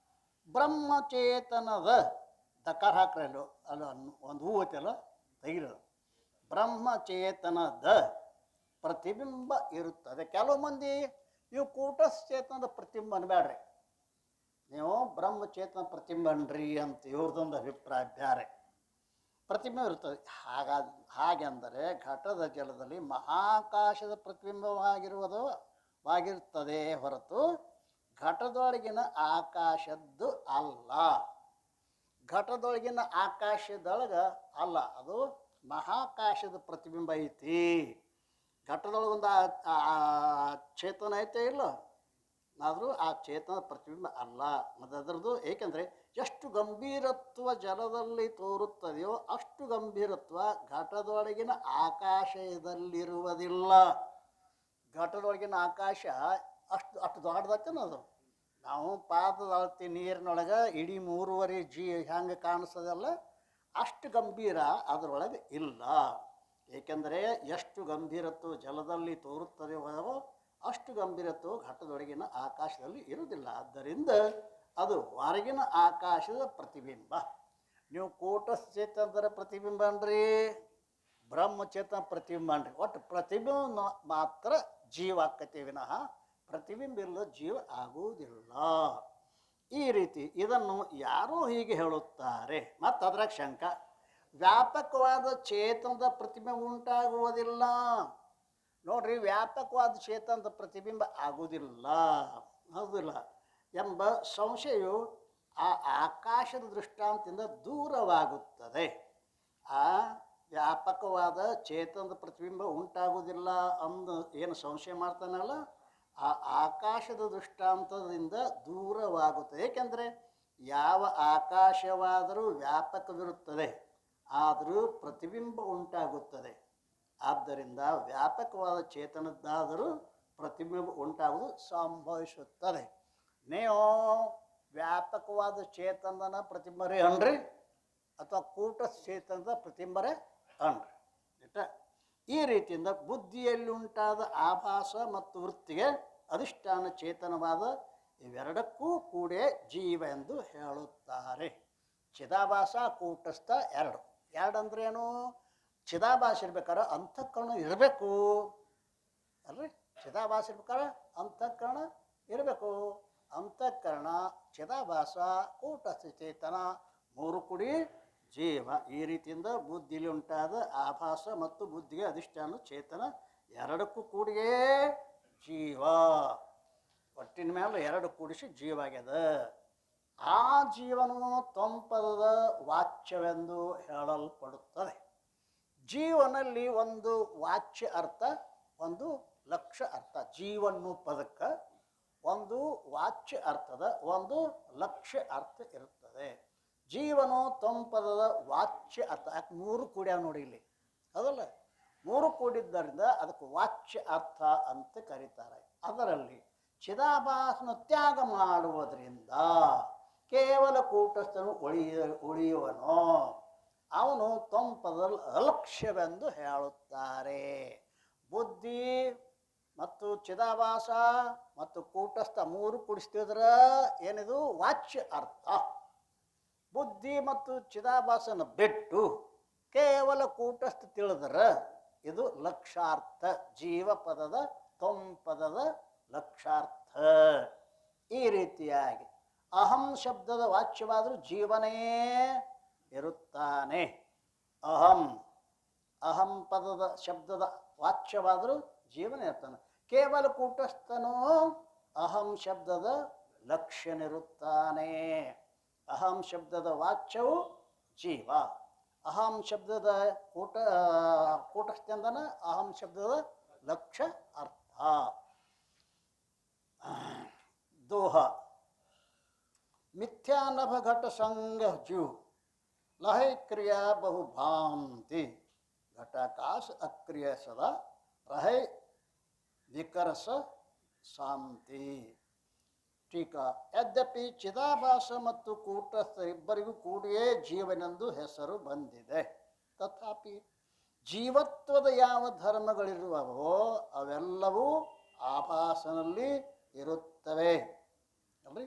ಬ್ರಹ್ಮಚೇತನದ ದಕಾರ ಹಾಕ್ರಲ್ಲೋ ಅಲ್ಲ, ಒಂದು ಹೂ ಐತಲ್ಲ ತೆಗಿರೋದು, ಬ್ರಹ್ಮಚೇತನದ ಪ್ರತಿಬಿಂಬ ಇರುತ್ತದೆ. ಕೆಲವು ಮಂದಿ ನೀವು ಕೂಟಸ್ಥೇತನದ ಪ್ರತಿಬಿಂಬ ಅನ್ಬೇಡ್ರಿ, ನೀವು ಬ್ರಹ್ಮಚೇತನ ಪ್ರತಿಬಿಂಬ ಅನ್ರಿ ಅಂತ ಇವ್ರದೊಂದು ಅಭಿಪ್ರಾಯ ಬೇರೆ. ಪ್ರತಿಬಿಂಬ ಇರುತ್ತದೆ. ಹಾಗೆಂದರೆ ಘಟದ ಜಲದಲ್ಲಿ ಮಹಾಕಾಶದ ಪ್ರತಿಬಿಂಬವಾಗಿರುತ್ತದೆ ಹೊರತು ಘಟದೊಳಗಿನ ಆಕಾಶದ್ದು ಅಲ್ಲ. ಘಟದೊಳಗಿನ ಆಕಾಶದೊಳಗೆ ಅಲ್ಲ, ಅದು ಮಹಾಕಾಶದ ಪ್ರತಿಬಿಂಬ ಐತಿ. ಘಟದೊಳಗೊಂದು ಚೇತನ ಐತೆ ಇಲ್ಲ, ಆದರೂ ಆ ಚೇತನ ಪ್ರತಿಬಿಂಬ ಅಲ್ಲ ಅದರದ್ದು. ಏಕೆಂದರೆ ಎಷ್ಟು ಗಂಭೀರತ್ವ ಜಲದಲ್ಲಿ ತೋರುತ್ತದೆಯೋ ಅಷ್ಟು ಗಂಭೀರತ್ವ ಘಟದೊಳಗಿನ ಆಕಾಶದಲ್ಲಿರುವುದಿಲ್ಲ. ಘಟದೊಳಗಿನ ಆಕಾಶ ಅಷ್ಟು ದೊಡ್ಡದತ್ತೇನ ಅದು. ನಾವು ಪಾದದ ಅಳತೆ ನೀರಿನೊಳಗೆ ಇಡೀ 3.5 G ಹೆಂಗೆ ಕಾಣಿಸ್ತದಲ್ಲ, ಅಷ್ಟು ಗಂಭೀರ ಅದರೊಳಗೆ ಇಲ್ಲ. ಏಕೆಂದರೆ ಎಷ್ಟು ಗಂಭೀರತ್ವ ಜಲದಲ್ಲಿ ತೋರುತ್ತದೆಯೋ ಅಷ್ಟು ಗಂಭೀರತ್ವ ಘಟದೊಳಗಿನ ಆಕಾಶದಲ್ಲಿ ಇರುವುದಿಲ್ಲ. ಆದ್ದರಿಂದ ಅದು ಹೊರಗಿನ ಆಕಾಶದ ಪ್ರತಿಬಿಂಬ. ನೀವು ಕೂಟಸ್ಥೇತನದ ಪ್ರತಿಬಿಂಬ ಅನ್ರಿ, ಬ್ರಹ್ಮಚೇತನ ಪ್ರತಿಬಿಂಬ ಅನ್ರಿ. ಒಟ್ಟು ಪ್ರತಿಬಿಂಬ ಮಾತ್ರ ಜೀವ ಆಕತಿ ವಿನಃ ಪ್ರತಿಬಿಂಬ ಇಲ್ಲದ ಜೀವ ಆಗುವುದಿಲ್ಲ. ಈ ರೀತಿ ಇದನ್ನು ಯಾರೋ ಹೀಗೆ ಹೇಳುತ್ತಾರೆ. ಮತ್ತು ಅದ್ರಾಗ ಶಂಕ, ವ್ಯಾಪಕವಾದ ಚೇತನದ ಪ್ರತಿಬಿಂಬ ಉಂಟಾಗುವುದಿಲ್ಲ. ನೋಡ್ರಿ, ವ್ಯಾಪಕವಾದ ಚೇತನದ ಪ್ರತಿಬಿಂಬ ಆಗುವುದಿಲ್ಲ, ಹೌದಿಲ್ಲ ಎಂಬ ಸಂಶಯವು ಆ ಆಕಾಶದ ದೃಷ್ಟಾಂತದಿಂದ ದೂರವಾಗುತ್ತದೆ. ಆ ವ್ಯಾಪಕವಾದ ಚೇತನದ ಪ್ರತಿಬಿಂಬ ಉಂಟಾಗುವುದಿಲ್ಲ ಅಂದು ಏನು ಸಂಶಯ ಮಾಡ್ತಾನಲ್ಲ, ಆ ಆಕಾಶದ ದೃಷ್ಟಾಂತದಿಂದ ದೂರವಾಗುತ್ತದೆ. ಏಕೆಂದರೆ ಯಾವ ಆಕಾಶವಾದರೂ ವ್ಯಾಪಕವಿರುತ್ತದೆ, ಆದರೂ ಪ್ರತಿಬಿಂಬ ಉಂಟಾಗುತ್ತದೆ. ಆದ್ದರಿಂದ ವ್ಯಾಪಕವಾದ ಚೇತನದ್ದಾದರೂ ಪ್ರತಿಬಿಂಬ ಉಂಟಾಗುವುದು ಸಂಭವಿಸುತ್ತದೆ. ನೀವು ವ್ಯಾಪಕವಾದ ಚೇತನದ ಪ್ರತಿಬಿಂಬರೇ ಅನ್ರಿ ಅಥವಾ ಕೂಟ ಚೇತನದ ಪ್ರತಿಬಿಂಬರೇ ಅನ್ರಿ. ಈ ರೀತಿಯಿಂದ ಬುದ್ಧಿಯಲ್ಲಿ ಉಂಟಾದ ಆಭಾಸ ಮತ್ತು ವೃತ್ತಿಗೆ ಅಧಿಷ್ಠಾನ ಚೇತನವಾದ ಇವೆರಡಕ್ಕೂ ಕೂಡೇ ಜೀವ ಎಂದು ಹೇಳುತ್ತಾರೆ. ಚಿದಾಭಾಸ ಕೂಟಸ್ಥ ಎರಡು ಅಂದ್ರೇನು? ಚಿದಾಭಾಸ ಇರ್ಬೇಕಾದ್ರೆ ಅಂತಃಕರಣ ಇರಬೇಕು ಅಲ್ರಿ. ಚಿದಾಭಾಸ ಇರ್ಬೇಕಾದ್ರೆ ಅಂತಃಕರಣ ಇರಬೇಕು. ಅಂತಃಕರಣ, ಚಿದಾಭಾಸ, ಕೂಟಸ್ಥ ಚೇತನ ಮೂರು ಕೂಡಿ ಜೀವ. ಈ ರೀತಿಯಿಂದ ಬುದ್ಧಿಲಿ ಉಂಟಾದ ಆಭಾಸ ಮತ್ತು ಬುದ್ಧಿಗೆ ಅಧಿಷ್ಠಾನ ಚೇತನ ಎರಡಕ್ಕೂ ಕೂಡಿಯೇ ಜೀವ. ಒಟ್ಟಿನ ಮೇಲೆ ಎರಡು ಕೂಡಿಸಿ ಜೀವ ಆಗ್ಯದ. ಆ ಜೀವನವು ತ್ವಂಪದದ ವಾಚ್ಯವೆಂದು ಹೇಳಲ್ಪಡುತ್ತದೆ. ಜೀವನಲ್ಲಿ ಒಂದು ವಾಚ್ಯ ಅರ್ಥ, ಒಂದು ಲಕ್ಷ್ಯ ಅರ್ಥ. ಜೀವನ್ನು ಪದಕ್ಕೆ ಒಂದು ವಾಚ್ಯ ಅರ್ಥದ, ಒಂದು ಲಕ್ಷ್ಯ ಅರ್ಥ ಇರುತ್ತದೆ. ಜೀವನು ತ್ವಂಪದದ ವಾಚ್ಯ ಅರ್ಥ. ಯಾಕೆ ಮೂರು ಕೂಡ್ಯಾವ ನೋಡಿ ಇಲ್ಲಿ, ಹೌದಲ್ಲ? ಮೂರು ಕೂಡಿದ್ದರಿಂದ ಅದಕ್ಕೆ ವಾಚ್ಯ ಅರ್ಥ ಅಂತ ಕರೀತಾರೆ. ಅದರಲ್ಲಿ ಚಿದಾಭಾಸನ ತ್ಯಾಗ ಮಾಡುವುದರಿಂದ ಕೇವಲ ಕೂಟಸ್ಥನು ಉಳಿಯುವನು. ಅವನು ತ್ವಂಪದಲ್ಲಿ ಅಲಕ್ಷ್ಯವೆಂದು ಹೇಳುತ್ತಾರೆ. ಬುದ್ಧಿ ಮತ್ತು ಚಿದಾಭಾಸ ಮತ್ತು ಕೂಟಸ್ಥ ಮೂರು ಕೂಡಿಸ್ತಿದ್ರೆ ಏನಿದು ವಾಚ್ಯ ಅರ್ಥ. ಬುದ್ಧಿ ಮತ್ತು ಚಿದಾಭಾಸನ ಬಿಟ್ಟು ಕೇವಲ ಕೂಟಸ್ಥ ತಿಳಿದ್ರೆ ಇದು ಲಕ್ಷಾರ್ಥ. ಜೀವ ಪದದ ತ್ವಂಪದದ ಲಕ್ಷಾರ್ಥ. ಈ ರೀತಿಯಾಗಿ ಅಹಂ ಶಬ್ದದ ವಾಚ್ಯವಾದರೂ ಜೀವನೇ ಇರುತ್ತಾನೆ. ಅಹಂ ಪದದ ಶಬ್ದದ ವಾಚ್ಯವಾದರೂ ಜೀವನ ಇರ್ತಾನೆ. ಕೇವಲ ಕೂಟಸ್ಥನು ಅಹಂ ಶಬ್ದದ ಲಕ್ಷ್ಯನಿರುತ್ತಾನೆ. ಅಹಂ ಶಬ್ದದ ವಾಚ್ಯವು ಜೀವ. ಅಹಂ ಶಬ್ದದ ಕೂಟಸ್ಥಂದನ ಅಹಂ ಶಬ್ದದ ಲಕ್ಷ್ಯ ಅರ್ಥ. ದೋಹ ಮಿಥ್ಯಾನಭ ಘಟ ಸಂಗ ಜೂ ಲಹೈ ಕ್ರಿಯಾ ಬಹು ಭಾಂತಿ ಘಟಾಕಾಶ ಅಕ್ರಿಯ ಸದಾ ರಹೈ ವಿಕರಸ ಶಾಂತಿ. ಟೀಕಾ ಯದ್ಯಪಿ ಚಿದಾಭಾಸ ಮತ್ತು ಕೂಟಸ್ಥ ಇಬ್ಬರಿಗೂ ಕೂಡಿಯೇ ಜೀವನೆಂದು ಹೆಸರು ಬಂದಿದೆ. ತಥಾಪಿ ಜೀವತ್ವದ ಯಾವ ಧರ್ಮಗಳಿರುವವೋ ಅವೆಲ್ಲವೂ ಆಭಾಸನಲ್ಲಿ ಇರುತ್ತವೆ ಅಲ್ರಿ.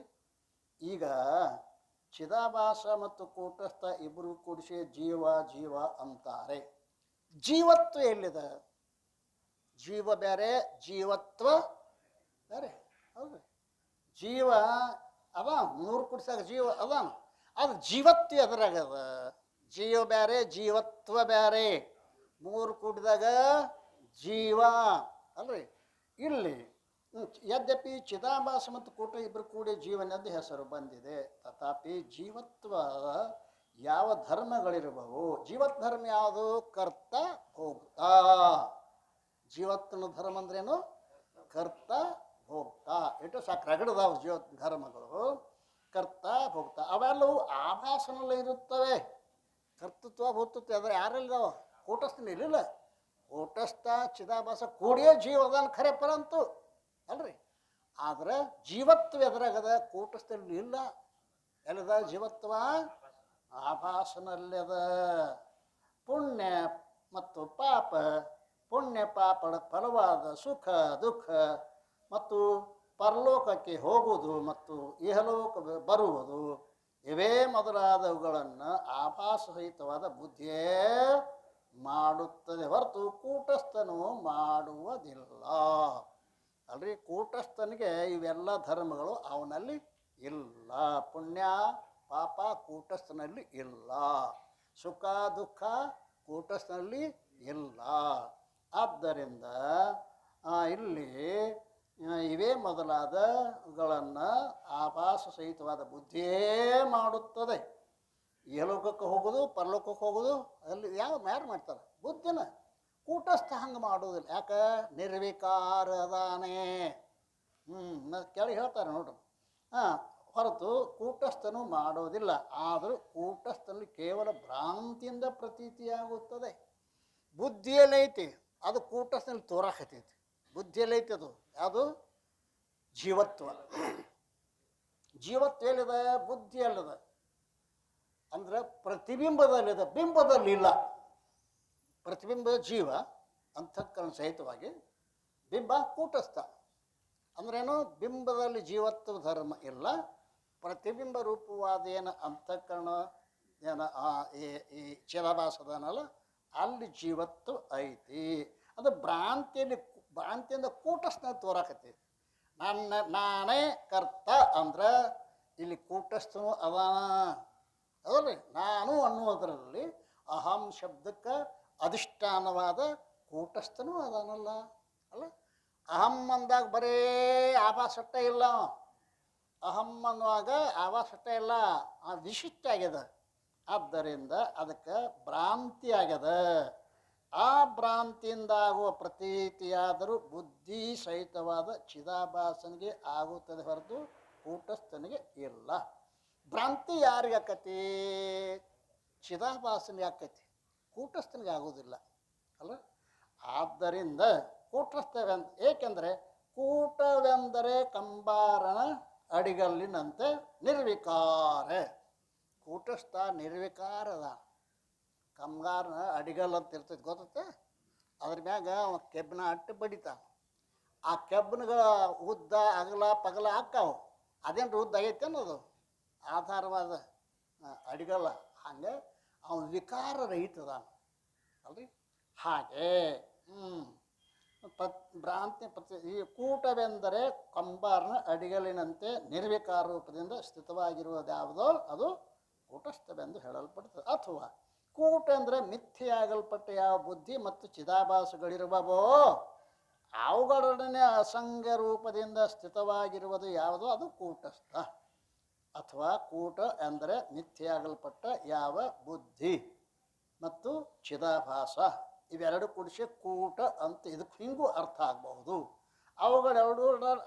ಈಗ ಚಿದಾಭಾಸ ಮತ್ತು ಕೂಟಸ್ಥ ಇಬ್ಬರು ಕೂಡಿಸಿ ಜೀವ ಜೀವ ಅಂತಾರೆ. ಜೀವತ್ವ ಎಲ್ಲಿದೆ? ಜೀವ ಬೇರೆ, ಜೀವತ್ವ ಬೇರೆ. ಹೌದು, ಜೀವ ಅದ, ಮೂರು ಕೂಡಿಸಾಗ ಜೀವ ಅದ. ಅದು ಜೀವತ್ವ ಎದುರಾಗದ. ಜೀವ ಬೇರೆ, ಜೀವತ್ವ ಬೇರೆ. ಮೂರು ಕೂಡಿದಾಗ ಜೀವ ಅಲ್ರಿ. ಇಲ್ಲಿ ಯದ್ಯಪಿ ಚಿದಾಭಾಸ ಮತ್ತು ಕೂಟ ಇಬ್ಬರು ಕೂಡಿ ಜೀವನೆಂದು ಹೆಸರು ಬಂದಿದೆ. ತಥಾಪಿ ಜೀವತ್ವ ಯಾವ ಧರ್ಮಗಳಿರುವವು? ಜೀವತ್ ಧರ್ಮ ಯಾವುದು? ಕರ್ತ ಭೋಕ್ತಾ. ಜೀವತ್ವನ ಧರ್ಮ ಅಂದ್ರೇನು? ಕರ್ತ ಭೋಕ್ತಾ. ಇಟ್ಟು ಸಾಕು ರಗಡದಾವ ಜೀವತ್ ಧರ್ಮಗಳು. ಕರ್ತ ಭೋಕ್ತಾ ಅವೆಲ್ಲವೂ ಆಭಾಸನಲ್ಲೇ ಇರುತ್ತವೆ. ಕರ್ತೃತ್ವ ಭೋಕ್ತೃತ್ವ ಅದ್ರ ಯಾರಲ್ಲಿದಾವ? ಕೂಟಸ್ಥನ ಇರಲಿಲ್ಲ. ಕೂಟಸ್ಥ ಚಿದಾಭಾಸ ಕೂಡಿಯೇ ಜೀವದಾನ ಖರೆ ಪರಂತು ಅಲ್ರಿ. ಆದ್ರೆ ಜೀವತ್ವ ಎದುರಾಗದ, ಕೂಟಸ್ಥಲ್ಲಿ ಇಲ್ಲ. ಎಲ್ಲದ ಜೀವತ್ವ? ಆಭಾಸನಲ್ಲದ. ಪುಣ್ಯ ಮತ್ತು ಪಾಪ, ಪುಣ್ಯ ಪಾಪದ ಫಲವಾದ ಸುಖ ದುಃಖ ಮತ್ತು ಪರಲೋಕಕ್ಕೆ ಹೋಗುವುದು ಮತ್ತು ಇಹಲೋಕ ಬರುವುದು ಇವೇ ಮೊದಲಾದವುಗಳನ್ನು ಆಭಾಸ ಸಹಿತವಾದ ಬುದ್ಧಿಯೇ ಮಾಡುತ್ತದೆ ಹೊರತು ಕೂಟಸ್ಥನು ಮಾಡುವುದಿಲ್ಲ ಅಲ್ರಿ. ಕೂಟಸ್ಥನಿಗೆ ಇವೆಲ್ಲ ಧರ್ಮಗಳು ಅವನಲ್ಲಿ ಇಲ್ಲ. ಪುಣ್ಯ ಪಾಪ ಕೂಟಸ್ಥನಲ್ಲಿ ಇಲ್ಲ. ಸುಖ ದುಃಖ ಕೂಟಸ್ಥನಲ್ಲಿ ಇಲ್ಲ. ಆದ್ದರಿಂದ ಇಲ್ಲಿ ಇವೇ ಮೊದಲಾದವುಗಳನ್ನು ಆಭಾಸ ಸಹಿತವಾದ ಬುದ್ಧಿಯೇ ಮಾಡುತ್ತದೆ. ಇಹಲೋಕಕ್ಕೆ ಹೋಗೋದು ಪರಲೋಕಕ್ಕೆ ಹೋಗೋದು ಅಲ್ಲಿ ಯಾರು ಮಾಡ್ತಾರೆ? ಬುದ್ಧಿನ. ಕೂಟಸ್ಥ ಹಂಗೆ ಮಾಡೋದಿಲ್ಲ. ಯಾಕೆ? ನಿರ್ವಿಕಾರದಾನೆ. ಕೆಳಗೆ ಹೇಳ್ತಾರೆ ನೋಡ್ರಿ. ಹೊರತು ಕೂಟಸ್ಥನು ಮಾಡೋದಿಲ್ಲ. ಆದರೂ ಕೂಟಸ್ಥನಲ್ಲಿ ಕೇವಲ ಭ್ರಾಂತಿಯಿಂದ ಪ್ರತೀತಿಯಾಗುತ್ತದೆ. ಬುದ್ಧಿಯಲ್ಲೈತಿ, ಅದು ಕೂಟಸ್ಥನಲ್ಲಿ ತೋರಾಕತೈತಿ. ಬುದ್ಧಿಯಲ್ಲೈತಿ ಅದು ಯಾವುದು? ಜೀವತ್ವ. ಜೀವತ್ವ ಎಲ್ಲಿದೆ? ಬುದ್ಧಿಯಲ್ಲಿದೆ. ಅಂದರೆ ಪ್ರತಿಬಿಂಬದಲ್ಲಿದೆ, ಬಿಂಬದಲ್ಲಿಲ್ಲ. ಪ್ರತಿಬಿಂಬ ಜೀವ ಅಂತಃಕರಣ ಸಹಿತವಾಗಿ, ಬಿಂಬ ಕೂಟಸ್ಥ. ಅಂದ್ರೇನು? ಬಿಂಬದಲ್ಲಿ ಜೀವತ್ವ ಧರ್ಮ ಇಲ್ಲ, ಪ್ರತಿಬಿಂಬ ರೂಪವಾದ ಏನು ಅಂತಃಕರಣ ಏನ ಈ ಚಿದಾಭಾಸದನಲ್ಲ, ಅಲ್ಲಿ ಜೀವತ್ವ ಐತಿ. ಅದು ಭ್ರಾಂತಿಯಿಂದ ಕೂಟಸ್ಥ ತೋರಾಕತಿ. ನಾನೇ ಕರ್ತ ಅಂದ್ರೆ ಇಲ್ಲಿ ಕೂಟಸ್ಥನು ಅದಾನ ಅದಲ್ರಿ. ನಾನು ಅನ್ನುವುದರಲ್ಲಿ ಅಹಂ ಶಬ್ದಕ್ಕೆ ಅಧಿಷ್ಠಾನವಾದ ಕೂಟಸ್ಥನೂ ಅದಾನಲ್ಲ ಅಲ್ಲ. ಅಹಂ ಅಂದಾಗ ಬರೇ ಆಭಾಸಟ್ಟ ಇಲ್ಲ. ಅಹಂ ಅನ್ನುವಾಗ ಆಭಾಸಟ್ಟ ಇಲ್ಲ, ವಿಶಿಷ್ಟ ಆಗ್ಯದ. ಆದ್ದರಿಂದ ಅದಕ್ಕೆ ಭ್ರಾಂತಿ ಆಗ್ಯದ. ಆ ಭ್ರಾಂತಿಯಿಂದ ಆಗುವ ಪ್ರತೀತಿಯಾದರೂ ಬುದ್ಧಿ ಸಹಿತವಾದ ಚಿದಾಭಾಸನಿಗೆ ಆಗುತ್ತದೆ ಹೊರತು ಕೂಟಸ್ಥನಿಗೆ ಇಲ್ಲ. ಭ್ರಾಂತಿ ಯಾರಿಗೆ ಆಕತಿ? ಚಿದಾಭಾಸನಿಗೆ ಆಕತಿ, ಕೂಟಸ್ಥನಿಗೆ ಆಗೋದಿಲ್ಲ ಅಲ್ಲ. ಆದ್ದರಿಂದ ಕೂಟಸ್ಥವೆಂದ, ಏಕೆಂದರೆ ಕೂಟವೆಂದರೆ ಕಂಬಾರನ ಅಡಿಗಲ್ಲಿನಂತೆ ನಿರ್ವಿಕಾರ. ಕೂಟಸ್ಥ ನಿರ್ವಿಕಾರದ. ಕಂಬಾರನ ಅಡಿಗಲ್ ಅಂತ ಇರ್ತೈತೆ, ಗೊತ್ತೈತೆ? ಅದ್ರ ಮ್ಯಾಗ ಅವ ಕೆಬ್ಬನ ಅಟ್ಟು ಬಡಿತಾವ. ಆ ಕೆಬ್ಬನಿಗೆ ಉದ್ದ ಅಗಲ ಪಗಲ ಹಾಕಾವು. ಅದೇನು ಉದ್ದ ಆಗೈತೆ ಅನ್ನೋದು ಆಧಾರವಾದ ಅಡಿಗಲ್ಲ. ಹಾಗೆ ಅವನು ವಿಕಾರ ರಹಿತದ ಅಲ್ರಿ. ಹಾಗೆ ಭ್ರಾಂತಿ ಈ ಕೂಟವೆಂದರೆ ಕಂಬಾರನ ಅಡಿಗಲಿನಂತೆ ನಿರ್ವಿಕಾರ ರೂಪದಿಂದ ಸ್ಥಿತವಾಗಿರುವುದ್ಯಾವುದೋ ಅದು ಕೂಟಸ್ಥವೆಂದು ಹೇಳಲ್ಪಡುತ್ತದೆ. ಅಥವಾ ಕೂಟ ಅಂದರೆ ಮಿಥ್ಯೆಯಾಗಲ್ಪಟ್ಟ ಯಾವ ಬುದ್ಧಿ ಮತ್ತು ಚಿದಾಭಾಸಗಳಿರುವವೋ ಅವುಗಳೊಡನೆ ಅಸಂಗ ರೂಪದಿಂದ ಸ್ಥಿತವಾಗಿರುವುದು ಯಾವುದೋ ಅದು ಕೂಟಸ್ಥ. ಅಥವಾ ಕೂಟ ಎಂದರೆ ಮಿಥ್ಯೆಯಾಗಲ್ಪಟ್ಟ ಯಾವ ಬುದ್ಧಿ ಮತ್ತು ಚಿದಾಭಾಸ ಇವೆರಡು ಕೂಡಿಸಿ ಕೂಟ ಅಂತ ಇದಕ್ಕೆ ಹಿಂಗೂ ಅರ್ಥ ಆಗಬಹುದು. ಅವುಗಳೆರಡು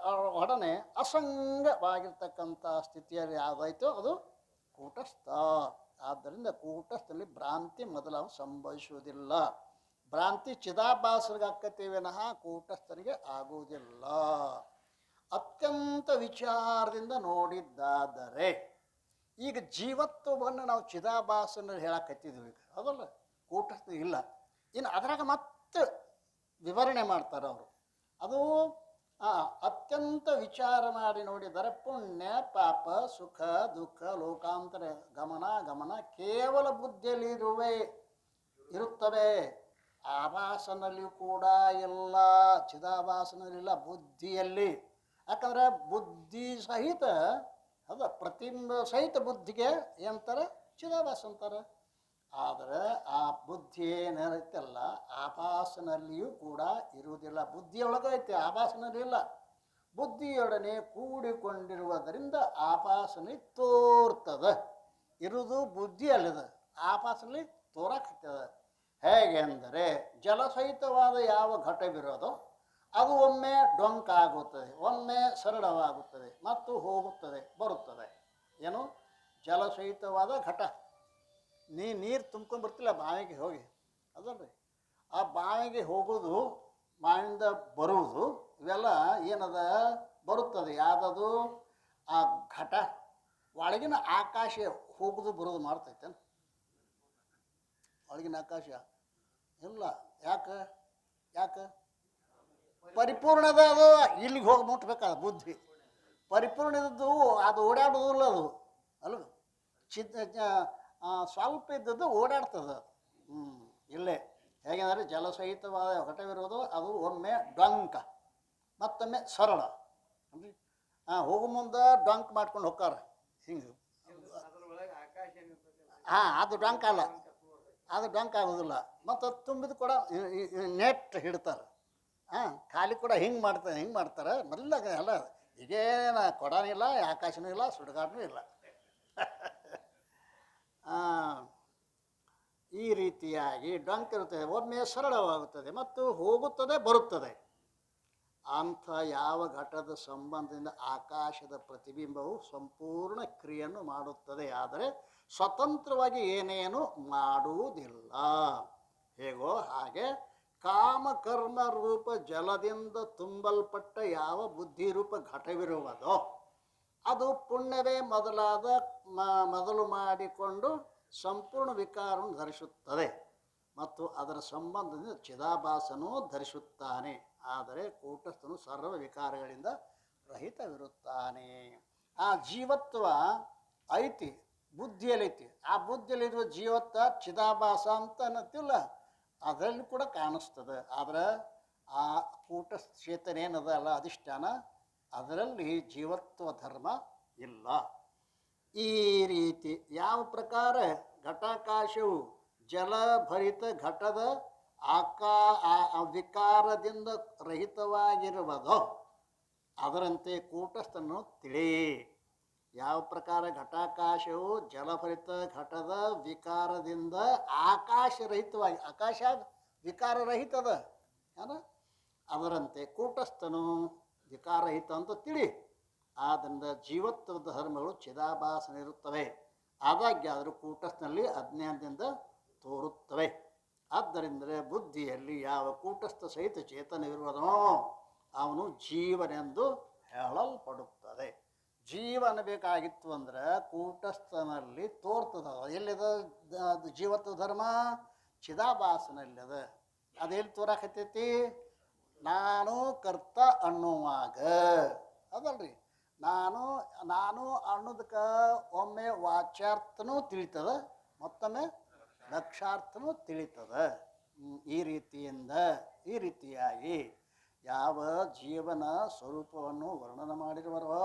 ಒಡನೆ ಅಸಂಗವಾಗಿರ್ತಕ್ಕಂಥ ಸ್ಥಿತಿಯಲ್ಲಿ ಯಾವುದೈತೋ ಅದು ಕೂಟಸ್ಥ. ಆದ್ದರಿಂದ ಕೂಟಸ್ಥದಲ್ಲಿ ಭ್ರಾಂತಿ ಮೊದಲಾಗಿ ಸಂಭವಿಸುವುದಿಲ್ಲ. ಭ್ರಾಂತಿ ಚಿದಾಭಾಸರಿಗೆ ಆಕ್ಕತಿ ವಿನಃ ಕೂಟಸ್ಥನಿಗೆ ಆಗುವುದಿಲ್ಲ. ಅತ್ಯಂತ ವಿಚಾರದಿಂದ ನೋಡಿದ್ದಾದರೆ ಈಗ ಜೀವತ್ವವನ್ನು ನಾವು ಚಿದಾಭಾಸನಲ್ಲಿ ಹೇಳಕತ್ತಿದ್ವಿ, ಈಗ ಅದಲ್ಲ ಕೂಟಸ್ಥ ಇಲ್ಲ. ಇನ್ನು ಅದರಾಗ ಮತ್ತೆ ವಿವರಣೆ ಮಾಡ್ತಾರೆ ಅವರು. ಅದು ಅತ್ಯಂತ ವಿಚಾರ ಮಾಡಿ ನೋಡಿದರೆ ಪುಣ್ಯ ಪಾಪ ಸುಖ ದುಃಖ ಲೋಕಾಂತರ ಗಮನ ಕೇವಲ ಬುದ್ಧಿಯಲ್ಲಿ ಇರುತ್ತವೆ. ಆಭಾಸನಲ್ಲಿಯೂ ಕೂಡ ಇಲ್ಲ, ಚಿದಾಭಾಸನಲ್ಲಿಲ್ಲ, ಬುದ್ಧಿಯಲ್ಲಿ. ಯಾಕಂದರೆ ಬುದ್ಧಿ ಸಹಿತ ಅದ ಪ್ರತಿಬಿಂಬ ಸಹಿತ ಬುದ್ಧಿಗೆ ಏನಂತಾರೆ? ಚಿದಾಭಾಸ ಅಂತಾರೆ. ಆದರೆ ಆ ಬುದ್ಧಿ ಏನಿರುತ್ತಲ್ಲ ಆಭಾಸನಲ್ಲಿಯೂ ಕೂಡ ಇರುವುದಿಲ್ಲ. ಬುದ್ಧಿಯೊಳಗೆ ಐತೆ, ಆಭಾಸನಲ್ಲಿ ಇಲ್ಲ. ಬುದ್ಧಿಯೊಡನೆ ಕೂಡಿಕೊಂಡಿರುವುದರಿಂದ ಆಭಾಸನಲ್ಲಿ ತೋರ್ತದೆ. ಇರುವುದು ಬುದ್ಧಿಯಲ್ಲಿದೆ, ಆಭಾಸನಲ್ಲಿ ತೋರಕತ್ತದ. ಹೇಗೆ ಅಂದರೆ ಜಲಸಹಿತವಾದ ಯಾವ ಘಟವಿರೋದೋ ಅದು ಒಮ್ಮೆ ಡೊಂಕಾಗುತ್ತದೆ, ಒಮ್ಮೆ ಸರಳವಾಗುತ್ತದೆ ಮತ್ತು ಹೋಗುತ್ತದೆ ಬರುತ್ತದೆ. ಏನು? ಜಲಸಹಿತವಾದ ಘಟ. ನೀರು ತುಂಬ್ಕೊಂಡು ಬರ್ತಿಲ್ಲ ಬಾವಿಗೆ ಹೋಗಿ, ಅದಲ್ರಿ. ಆ ಬಾವಿಗೆ ಹೋಗೋದು, ಬಾವಿಯಿಂದ ಬರುವುದು, ಇವೆಲ್ಲ ಏನದ ಬರುತ್ತದೆ. ಯಾವುದದು? ಆ ಘಟ ಒಳಗಿನ ಆಕಾಶ ಹೋಗೋದು ಬರೋದು ಮಾಡ್ತೈತೆ. ಒಳಗಿನ ಆಕಾಶ ಇಲ್ಲ. ಯಾಕೆ ಪರಿಪೂರ್ಣದ ಅದು ಇಲ್ಲಿಗೆ ಹೋಗಿ ಮುಟ್ಬೇಕಾದ ಬುದ್ಧಿ ಪರಿಪೂರ್ಣ ಇದ್ದದ್ದು ಅದು ಓಡಾಡೋದಿಲ್ಲ. ಅದು ಅಲ್ಲ ಸ್ವಲ್ಪ ಇದ್ದದ್ದು ಓಡಾಡ್ತದೆ. ಇಲ್ಲೇ ಹೇಗೆಂದರೆ ಜಲಸಹಿತವಾದ ಘಟವಿರೋದು ಅದು ಒಮ್ಮೆ ಡೊಂಕ ಮತ್ತೊಮ್ಮೆ ಸರಳ. ಅಂದರೆ ಹೋಗೋ ಮುಂದೆ ಡೊಂಕ್ ಮಾಡ್ಕೊಂಡು ಹೋಗ್ತಾರೆ ಹಿಂಗೆ. ಅದು ಡೊಂಕ್ ಅಲ್ಲ, ಅದು ಡೊಂಕ್ ಆಗೋದಿಲ್ಲ. ಮತ್ತು ತುಂಬಿದ ಕೂಡ ನೆಟ್ ಹಿಡ್ತಾರೆ. ಖಾಲಿ ಕೂಡ ಹಿಂಗೆ ಮಾಡ್ತಾರೆ ಮೆಲ್ಲಗೆ. ಅಲ್ಲ ಈಗೇನ ಕೊಡನೂ ಇಲ್ಲ, ಆಕಾಶನೂ ಇಲ್ಲ, ಸುಡುಗಾಡನೂ ಇಲ್ಲ. ಈ ರೀತಿಯಾಗಿ ಡೊಂಕ್ ಇರುತ್ತದೆ, ಒಮ್ಮೆ ಸರಳವಾಗುತ್ತದೆ ಮತ್ತು ಹೋಗುತ್ತದೆ ಬರುತ್ತದೆ. ಅಂಥ ಯಾವ ಘಟದ ಸಂಬಂಧದಿಂದ ಆಕಾಶದ ಪ್ರತಿಬಿಂಬವು ಸಂಪೂರ್ಣ ಕ್ರಿಯೆಯನ್ನು ಮಾಡುತ್ತದೆ, ಆದರೆ ಸ್ವತಂತ್ರವಾಗಿ ಏನೇನು ಮಾಡುವುದಿಲ್ಲ. ಹೇಗೋ ಹಾಗೆ ಕಾಮಕರ್ಮ ರೂಪ ಜಲದಿಂದ ತುಂಬಲ್ಪಟ್ಟ ಯಾವ ಬುದ್ಧಿರೂಪ ಘಟವಿರುವುದೋ ಅದು ಪುಣ್ಯವೇ ಮೊದಲು ಮಾಡಿಕೊಂಡು ಸಂಪೂರ್ಣ ವಿಕಾರವನ್ನು ಧರಿಸುತ್ತದೆ ಮತ್ತು ಅದರ ಸಂಬಂಧದಿಂದ ಚಿದಾಭಾಸನೂ ಧರಿಸುತ್ತಾನೆ. ಆದರೆ ಕೂಟಸ್ಥನು ಸರ್ವ ವಿಕಾರಗಳಿಂದ ರಹಿತವಿರುತ್ತಾನೆ. ಆ ಜೀವತ್ವ ಐತಿ, ಬುದ್ಧಿಯಲ್ಲೈತಿ. ಆ ಬುದ್ಧಿಯಲ್ಲಿರುವ ಜೀವತ್ವ ಚಿದಾಭಾಸ ಅಂತ ಅನ್ನತ್ತಿಲ್ಲ, ಅದರಲ್ಲಿ ಕೂಡ ಕಾಣಿಸ್ತದೆ. ಆದರೆ ಆ ಕೂಟಸ್ಥ ಚೇತನ ಏನದ ಅಲ್ಲ ಅಧಿಷ್ಠಾನ, ಅದರಲ್ಲಿ ಜೀವತ್ವ ಧರ್ಮ ಇಲ್ಲ. ಈ ರೀತಿ ಯಾವ ಪ್ರಕಾರ ಘಟಾಕಾಶವು ಜಲಭರಿತ ಘಟದ ವಿಕಾರದಿಂದ ರಹಿತವಾಗಿರುವುದೋ ಅದರಂತೆ ಕೂಟಸ್ಥನ್ನು ತಿಳಿ. ಯಾವ ಪ್ರಕಾರ ಘಟಾಕಾಶವು ಜಲಭರಿತ ಘಟದ ವಿಕಾರದಿಂದ ಆಕಾಶರಹಿತವಾಗಿ, ಆಕಾಶ ವಿಕಾರರಹಿತದ ಏನ ಅದರಂತೆ ಕೂಟಸ್ಥನು ವಿಕಾರರಹಿತ ಅಂತ ತಿಳಿ. ಆದ್ದರಿಂದ ಜೀವತ್ವದ ಧರ್ಮಗಳು ಚಿದಾಭಾಸನಿರುತ್ತವೆ, ಆದಾಗ್ಯಾದರೂ ಕೂಟಸ್ಥನಲ್ಲಿ ಅಜ್ಞಾನದಿಂದ ತೋರುತ್ತವೆ. ಆದ್ದರಿಂದಲೇ ಬುದ್ಧಿಯಲ್ಲಿ ಯಾವ ಕೂಟಸ್ಥ ಸಹಿತ ಚೇತನವಿರುವನೋ ಅವನು ಜೀವನೆಂದು ಹೇಳಲ್ಪಡುತ್ತದೆ. ಜೀವನ ಬೇಕಾಗಿತ್ತು ಅಂದ್ರೆ ಕೂಟಸ್ಥನಲ್ಲಿ ತೋರ್ತದ. ಎಲ್ಲಿದ ಜೀವತ್ವ ಧರ್ಮ? ಚಿದಾಭಾಸನಲ್ಲದ. ಅದೆಲ್ಲಿ ತೋರಾಕತ್ತೈತಿ? ನಾನು ಕರ್ತ ಅನ್ನುವಾಗ ಅದಲ್ರಿ. ನಾನು ಅನ್ನೋದಕ್ಕೆ ಒಮ್ಮೆ ವಾಚ್ಯಾರ್ಥನೂ ತಿಳಿತದ, ಮತ್ತೊಮ್ಮೆ ಲಕ್ಷಾರ್ಥನೂ ತಿಳಿತದ. ಈ ರೀತಿಯಾಗಿ ಯಾವ ಜೀವನ ಸ್ವರೂಪವನ್ನು ವರ್ಣನೆ ಮಾಡಿರುವರೋ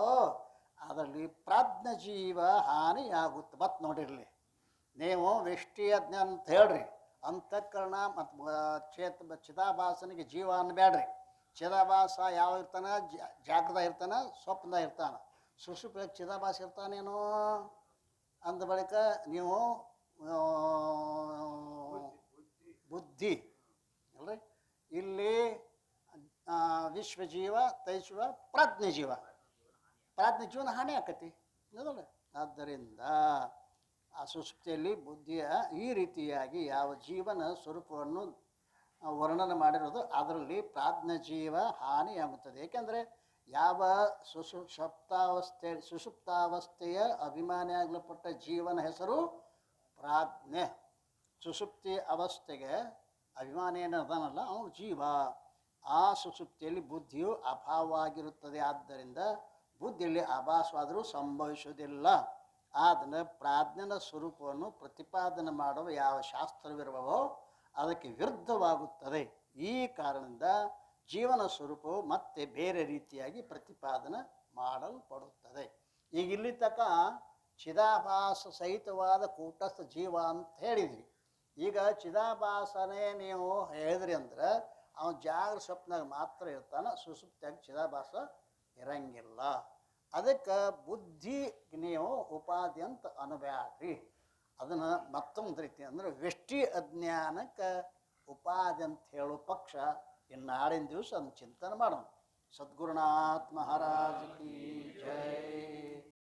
ಅದರಲ್ಲಿ ಪ್ರಾಜ್ಞ ಜೀವ ಹಾನಿಯಾಗುತ್ತೆ. ಮತ್ತು ನೋಡಿರಲಿ ನೀವು ವ್ಯಷ್ಟಿ ಅಜ್ಞಾನ ಅಂತ ಹೇಳ್ರಿ, ಅಂತಃಕರಣ ಮತ್ತು ಚಿದಾಭಾಸನಿಗೆ ಜೀವ ಅನ್ಬೇಡ್ರಿ. ಚಿದಾಭಾಸ ಯಾವ ಇರ್ತಾನೆ? ಜಾಗದಾಗ ಇರ್ತಾನೆ, ಸ್ವಪ್ನದಾಗ ಇರ್ತಾನೆ. ಸುಷುಪ್ತ ಚಿದಾಭಾಸ ಇರ್ತಾನೇನೋ ಅಂದ ಬಳಿಕ ನೀವು ಬುದ್ಧಿ ಅಲ್ರಿ. ಇಲ್ಲಿ ವಿಶ್ವಜೀವ, ತೈಜೀವ, ಪ್ರಾಜ್ಞ ಜೀವನ ಹಾನಿ ಆಕತಿ ಅದಲ್ಲ. ಆದ್ದರಿಂದ ಆ ಸುಷುಪ್ತಿಯಲ್ಲಿ ಬುದ್ಧಿಯ ಈ ರೀತಿಯಾಗಿ ಯಾವ ಜೀವನ ಸ್ವರೂಪವನ್ನು ವರ್ಣನೆ ಮಾಡಿರೋದು ಅದರಲ್ಲಿ ಪ್ರಾಜ್ಞ ಜೀವ ಹಾನಿಯಾಗುತ್ತದೆ. ಏಕೆಂದರೆ ಯಾವ ಸುಷುಪ್ತಾವಸ್ಥೆಯ ಅಭಿಮಾನಿಯಾಗಲ್ಪಟ್ಟ ಜೀವನ ಹೆಸರು ಪ್ರಾಜ್ಞೆ. ಸುಷುಪ್ತಿ ಅವಸ್ಥೆಗೆ ಅಭಿಮಾನಿ ಏನದನಲ್ಲ ಅವನು ಜೀವ. ಆ ಸುಷುಪ್ತಿಯಲ್ಲಿ ಬುದ್ಧಿಯು ಅಭಾವವಾಗಿರುತ್ತದೆ. ಆದ್ದರಿಂದ ಬುದ್ಧಿಯಲ್ಲಿ ಆಭಾಸವಾದರೂ ಸಂಭವಿಸುವುದಿಲ್ಲ. ಆದರೆ ಪ್ರಾಜ್ಞನ ಸ್ವರೂಪವನ್ನು ಪ್ರತಿಪಾದನೆ ಮಾಡುವ ಯಾವ ಶಾಸ್ತ್ರವಿರುವವೋ ಅದಕ್ಕೆ ವಿರುದ್ಧವಾಗುತ್ತದೆ. ಈ ಕಾರಣದಿಂದ ಜೀವನ ಸ್ವರೂಪವು ಮತ್ತೆ ಬೇರೆ ರೀತಿಯಾಗಿ ಪ್ರತಿಪಾದನೆ ಮಾಡಲ್ಪಡುತ್ತದೆ. ಈಗ ಇಲ್ಲಿ ತನಕ ಚಿದಾಭಾಸ ಸಹಿತವಾದ ಕೂಟಸ್ಥ ಜೀವ ಅಂತ ಹೇಳಿದ್ವಿ. ಈಗ ಚಿದಾಭಾಸನೇ ನೀವು ಹೇಳಿದ್ರಿ ಅಂದ್ರೆ ಅವನು ಜಾಗ್ರ ಸ್ವಪ್ನಾಗ ಮಾತ್ರ ಇರ್ತಾನೆ, ಸುಸುಪ್ತಿಯಾಗಿ ಚಿದಾಭಾಸ ಇರಂಗಿಲ್ಲ. ಅದಕ್ಕೆ ಬುದ್ಧಿ ನೀವು ಉಪಾಧಿ ಅಂತ ಅನ್ಬ್ಯಾಡ್ರಿ. ಅದನ್ನು ಮತ್ತೊಂದು ರೀತಿ ಅಂದರೆ ವ್ಯಷ್ಟಿ ಅಜ್ಞಾನಕ್ಕೆ ಉಪಾಧಿ ಅಂತ ಹೇಳೋ ಪಕ್ಷ ಇನ್ನಾಡಿನ ದಿವಸ ಅದನ್ನು ಚಿಂತನೆ ಮಾಡೋಣ. ಸದ್ಗುರುನಾಥ ಮಹಾರಾಜ್ ಕಿ ಜೈ.